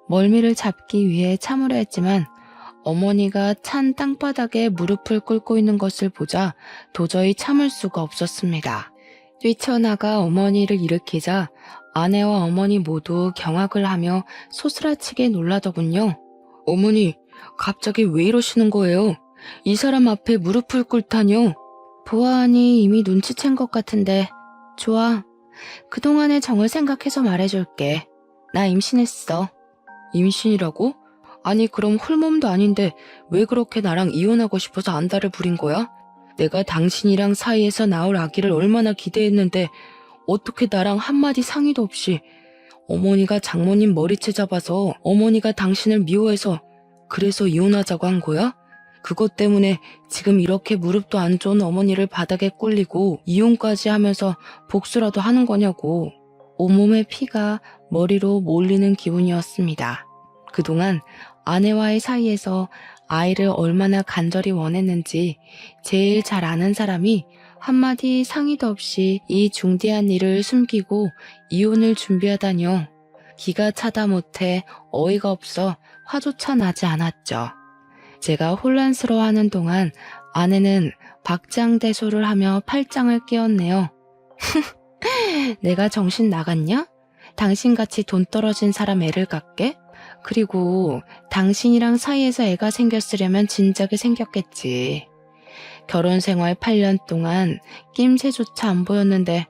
멀미를 잡기 위해 참으려 했지만 어머니가 찬 땅바닥에 무릎을 꿇고 있는 것을 보자 도저히 참을 수가 없었습니다. 뛰쳐나가 어머니를 일으키자 아내와 어머니 모두 경악을 하며 소스라치게 놀라더군요. 어머니, 갑자기 왜 이러시는 거예요? 이 사람 앞에 무릎을 꿇다뇨? 보아하니 이미 눈치챈 것 같은데 좋아. 그동안의 정을 생각해서 말해줄게. 나 임신했어. 임신이라고? 아니 그럼 홀몸도 아닌데 왜 그렇게 나랑 이혼하고 싶어서 안달을 부린 거야? 내가 당신이랑 사이에서 나올 아기를 얼마나 기대했는데 어떻게 나랑 한마디 상의도 없이 어머니가 장모님 머리채 잡아서 어머니가 당신을 미워해서 그래서 이혼하자고 한 거야? 그것 때문에 지금 이렇게 무릎도 안 좋은 어머니를 바닥에 꿀리고 이혼까지 하면서 복수라도 하는 거냐고. 온몸의 피가 머리로 몰리는 기분이었습니다. 그동안 아내와의 사이에서 아이를 얼마나 간절히 원했는지 제일 잘 아는 사람이 한마디 상의도 없이 이 중대한 일을 숨기고 이혼을 준비하다니요. 기가 차다 못해 어이가 없어 화조차 나지 않았죠. 제가 혼란스러워하는 동안 아내는 박장대소를 하며 팔짱을 끼웠네요. 내가 정신 나갔냐? 당신같이 돈 떨어진 사람 애를 갖게? 그리고 당신이랑 사이에서 애가 생겼으려면 진작에 생겼겠지. 결혼 생활 8년 동안 낌새조차 안 보였는데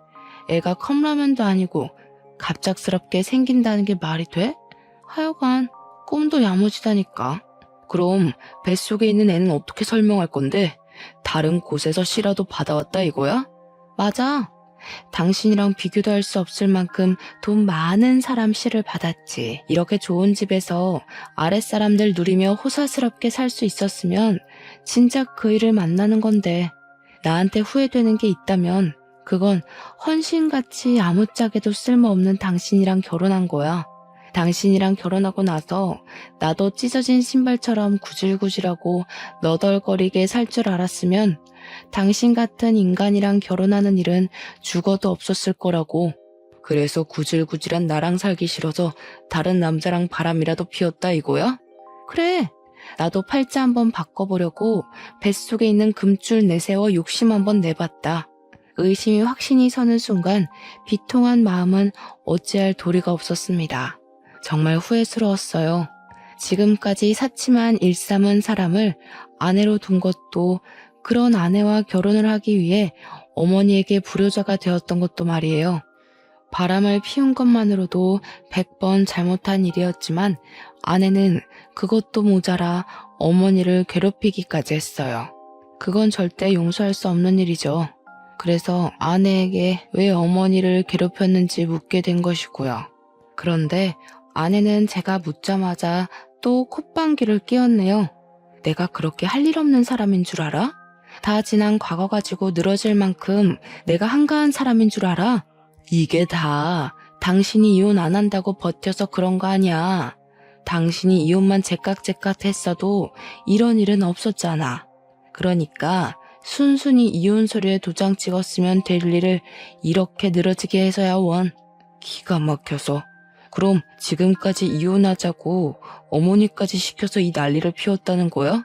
애가 컵라면도 아니고 갑작스럽게 생긴다는 게 말이 돼? 하여간 꿈도 야무지다니까. 그럼 뱃속에 있는 애는 어떻게 설명할 건데? 다른 곳에서 씨라도 받아왔다 이거야? 맞아. 당신이랑 비교도 할 수 없을 만큼 돈 많은 사람 씨를 받았지. 이렇게 좋은 집에서 아랫사람들 누리며 호사스럽게 살 수 있었으면 진작 그 일을 만나는 건데 나한테 후회되는 게 있다면 그건 헌신같이 아무짝에도 쓸모없는 당신이랑 결혼한 거야. 당신이랑 결혼하고 나서 나도 찢어진 신발처럼 구질구질하고 너덜거리게 살 줄 알았으면 당신 같은 인간이랑 결혼하는 일은 죽어도 없었을 거라고. 그래서 구질구질한 나랑 살기 싫어서 다른 남자랑 바람이라도 피웠다 이거야? 그래. 나도 팔자 한번 바꿔보려고 뱃속에 있는 금줄 내세워 욕심 한번 내봤다. 의심이 확신이 서는 순간 비통한 마음은 어찌할 도리가 없었습니다. 정말 후회스러웠어요. 지금까지 사치만 일삼은 사람을 아내로 둔 것도 그런 아내와 결혼을 하기 위해 어머니에게 불효자가 되었던 것도 말이에요. 바람을 피운 것만으로도 100번 잘못한 일이었지만 아내는 그것도 모자라 어머니를 괴롭히기까지 했어요. 그건 절대 용서할 수 없는 일이죠. 그래서 아내에게 왜 어머니를 괴롭혔는지 묻게 된 것이고요. 그런데 아내는 제가 묻자마자 또 콧방귀를 뀌었네요. 내가 그렇게 할 일 없는 사람인 줄 알아? 다 지난 과거 가지고 늘어질 만큼 내가 한가한 사람인 줄 알아? 이게 다 당신이 이혼 안 한다고 버텨서 그런 거 아니야. 당신이 이혼만 제깍제깍 했어도 이런 일은 없었잖아. 그러니까 순순히 이혼 서류에 도장 찍었으면 될 일을 이렇게 늘어지게 해서야 원. 기가 막혀서. 그럼 지금까지 이혼하자고 어머니까지 시켜서 이 난리를 피웠다는 거야?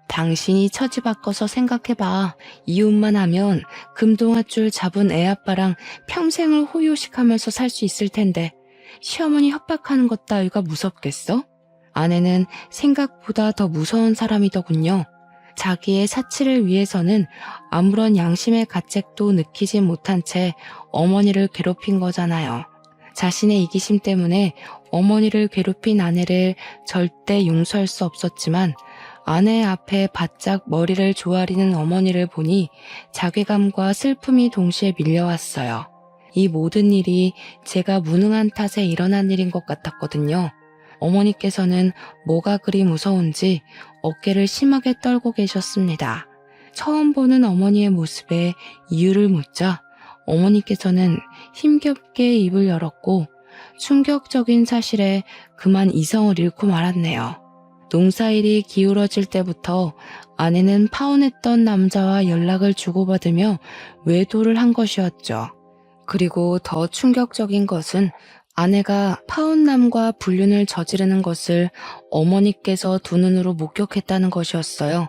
당신이 처지 바꿔서 생각해봐. 이혼만 하면 금동아줄 잡은 애아빠랑 평생을 호요식하면서 살 수 있을 텐데 시어머니 협박하는 것 따위가 무섭겠어? 아내는 생각보다 더 무서운 사람이더군요. 자기의 사치를 위해서는 아무런 양심의 가책도 느끼지 못한 채 어머니를 괴롭힌 거잖아요. 자신의 이기심 때문에 어머니를 괴롭힌 아내를 절대 용서할 수 없었지만 아내 앞에 바짝 머리를 조아리는 어머니를 보니 자괴감과 슬픔이 동시에 밀려왔어요. 이 모든 일이 제가 무능한 탓에 일어난 일인 것 같았거든요. 어머니께서는 뭐가 그리 무서운지 어깨를 심하게 떨고 계셨습니다. 처음 보는 어머니의 모습에 이유를 묻자 어머니께서는 힘겹게 입을 열었고 충격적인 사실에 그만 이성을 잃고 말았네요. 농사일이 기울어질 때부터 아내는 파혼했던 남자와 연락을 주고받으며 외도를 한 것이었죠. 그리고 더 충격적인 것은 아내가 파혼남과 불륜을 저지르는 것을 어머니께서 두 눈으로 목격했다는 것이었어요.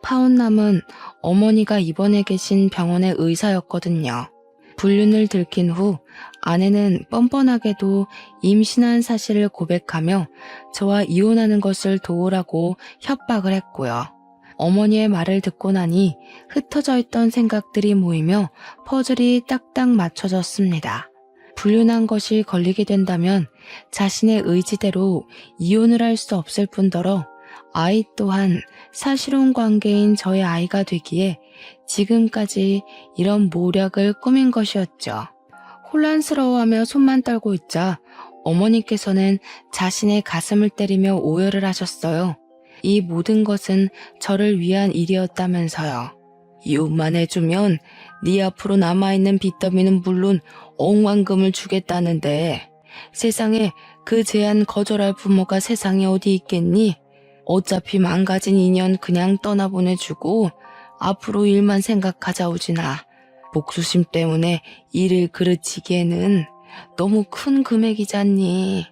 파혼남은 어머니가 입원해 계신 병원의 의사였거든요. 불륜을 들킨 후 아내는 뻔뻔하게도 임신한 사실을 고백하며 저와 이혼하는 것을 도우라고 협박을 했고요. 어머니의 말을 듣고 나니 흩어져 있던 생각들이 모이며 퍼즐이 딱딱 맞춰졌습니다. 불륜한 것이 걸리게 된다면 자신의 의지대로 이혼을 할 수 없을 뿐더러 아이 또한 사실혼 관계인 저의 아이가 되기에 지금까지 이런 모략을 꾸민 것이었죠. 혼란스러워하며 손만 떨고 있자 어머니께서는 자신의 가슴을 때리며 오열을 하셨어요. 이 모든 것은 저를 위한 일이었다면서요. 이혼만 해주면 네 앞으로 남아있는 빚더미는 물론 억만금을 주겠다는데 세상에 그 제안 거절할 부모가 세상에 어디 있겠니? 어차피 망가진 인연 그냥 떠나보내주고 앞으로 일만 생각하자 오지나. 복수심 때문에 일을 그르치기에는 너무 큰 금액이잖니.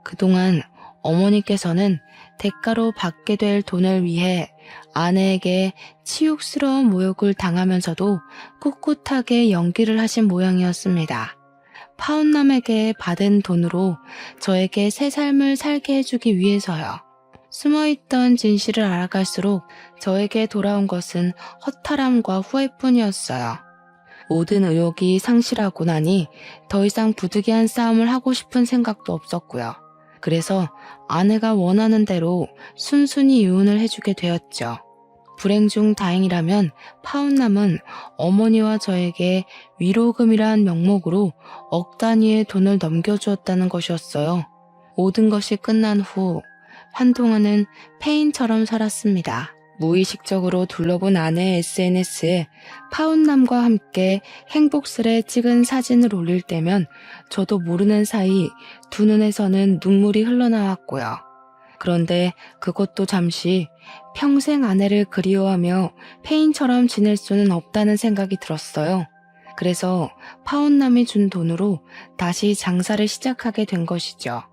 그동안 어머니께서는 대가로 받게 될 돈을 위해 아내에게 치욕스러운 모욕을 당하면서도 꿋꿋하게 연기를 하신 모양이었습니다. 파운남에게 받은 돈으로 저에게 새 삶을 살게 해주기 위해서요. 숨어있던 진실을 알아갈수록 저에게 돌아온 것은 허탈함과 후회뿐이었어요. 모든 의욕이 상실하고 나니 더 이상 부득이한 싸움을 하고 싶은 생각도 없었고요. 그래서 아내가 원하는 대로 순순히 이혼을 해주게 되었죠. 불행 중 다행이라면 파운남은 어머니와 저에게 위로금이란 명목으로 억 단위의 돈을 넘겨주었다는 것이었어요. 모든 것이 끝난 후 한동안은 폐인처럼 살았습니다. 무의식적으로 둘러본 아내의 SNS에 파운남과 함께 행복스레 찍은 사진을 올릴 때면 저도 모르는 사이 두 눈에서는 눈물이 흘러나왔고요. 그런데 그것도 잠시 평생 아내를 그리워하며 폐인처럼 지낼 수는 없다는 생각이 들었어요. 그래서 파운남이 준 돈으로 다시 장사를 시작하게 된 것이죠.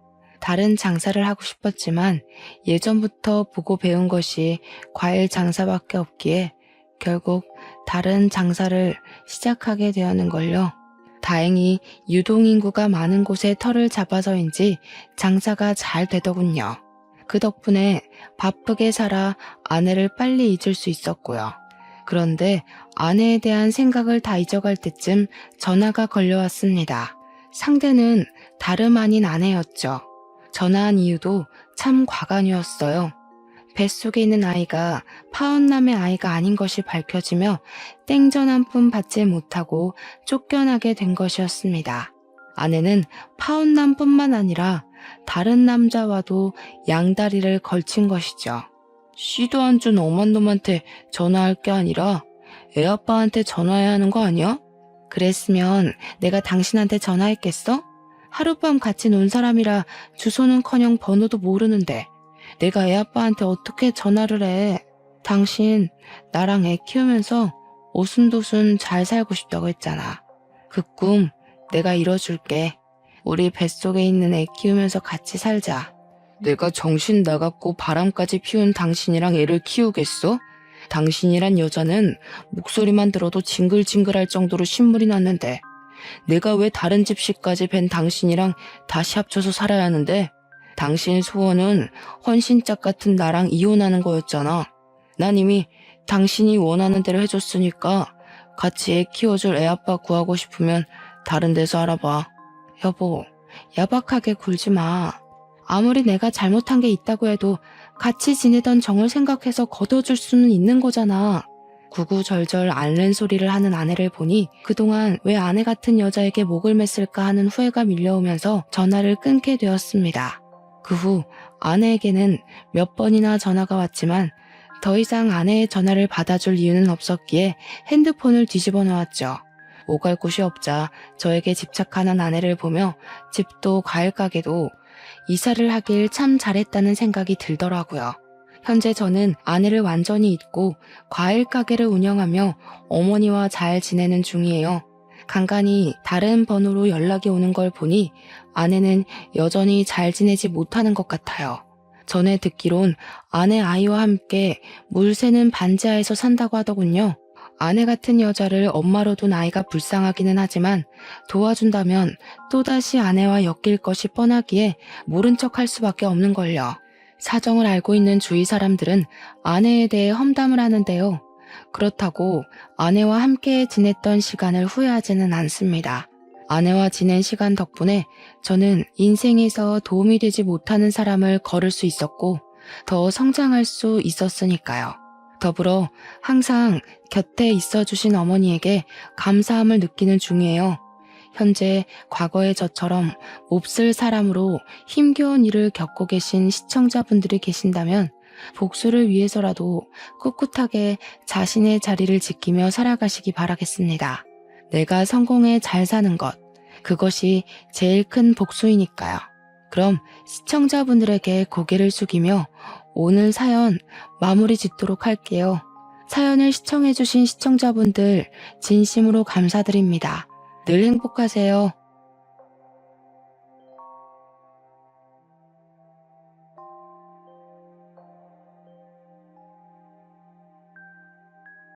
다른 장사를 하고 싶었지만 예전부터 보고 배운 것이 과일 장사밖에 없기에 결국 다른 장사를 시작하게 되었는걸요. 다행히 유동인구가 많은 곳에 터를 잡아서인지 장사가 잘 되더군요. 그 덕분에 바쁘게 살아 아내를 빨리 잊을 수 있었고요. 그런데 아내에 대한 생각을 다 잊어갈 때쯤 전화가 걸려왔습니다. 상대는 다름 아닌 아내였죠. 전화한 이유도 참 과간이었어요. 뱃속에 있는 아이가 파운남의 아이가 아닌 것이 밝혀지며 땡전 한 푼 받지 못하고 쫓겨나게 된 것이었습니다. 아내는 파운남뿐만 아니라 다른 남자와도 양다리를 걸친 것이죠. 씨도 안 준 엄한 놈한테 전화할 게 아니라 애아빠한테 전화해야 하는 거 아니야? 그랬으면 내가 당신한테 전화했겠어? 하룻밤 같이 논 사람이라 주소는커녕 번호도 모르는데 내가 애아빠한테 어떻게 전화를 해? 당신 나랑 애 키우면서 오순도순 잘 살고 싶다고 했잖아. 그 꿈 내가 이뤄줄게. 우리 뱃속에 있는 애 키우면서 같이 살자. 내가 정신 나갔고 바람까지 피운 당신이랑 애를 키우겠어? 당신이란 여자는 목소리만 들어도 징글징글할 정도로 신물이 났는데 내가 왜 다른 집시까지 뵌 당신이랑 다시 합쳐서 살아야 하는데? 당신 소원은 헌신짝 같은 나랑 이혼하는 거였잖아. 난 이미 당신이 원하는 대로 해줬으니까 같이 애 키워줄 애아빠 구하고 싶으면 다른 데서 알아봐. 여보, 야박하게 굴지 마. 아무리 내가 잘못한 게 있다고 해도 같이 지내던 정을 생각해서 걷어줄 수는 있는 거잖아. 구구절절 앓는 소리를 하는 아내를 보니 그동안 왜 아내 같은 여자에게 목을 맸을까 하는 후회가 밀려오면서 전화를 끊게 되었습니다. 그 후 아내에게는 몇 번이나 전화가 왔지만 더 이상 아내의 전화를 받아줄 이유는 없었기에 핸드폰을 뒤집어 놓았죠. 오갈 곳이 없자 저에게 집착하는 아내를 보며 집도 과일 가게도 이사를 하길 참 잘했다는 생각이 들더라고요. 현재 저는 아내를 완전히 잊고 과일 가게를 운영하며 어머니와 잘 지내는 중이에요. 간간히 다른 번호로 연락이 오는 걸 보니 아내는 여전히 잘 지내지 못하는 것 같아요. 전에 듣기론 아내 아이와 함께 물 새는 반지하에서 산다고 하더군요. 아내 같은 여자를 엄마로 둔 아이가 불쌍하기는 하지만 도와준다면 또다시 아내와 엮일 것이 뻔하기에 모른 척할 수밖에 없는걸요. 사정을 알고 있는 주위 사람들은 아내에 대해 험담을 하는데요. 그렇다고 아내와 함께 지냈던 시간을 후회하지는 않습니다. 아내와 지낸 시간 덕분에 저는 인생에서 도움이 되지 못하는 사람을 거를 수 있었고 더 성장할 수 있었으니까요. 더불어 항상 곁에 있어주신 어머니에게 감사함을 느끼는 중이에요. 현재 과거의 저처럼 몹쓸 사람으로 힘겨운 일을 겪고 계신 시청자분들이 계신다면 복수를 위해서라도 꿋꿋하게 자신의 자리를 지키며 살아가시기 바라겠습니다. 내가 성공해 잘 사는 것, 그것이 제일 큰 복수이니까요. 그럼 시청자분들에게 고개를 숙이며 오늘 사연 마무리 짓도록 할게요. 사연을 시청해주신 시청자분들 진심으로 감사드립니다. 늘 행복하세요.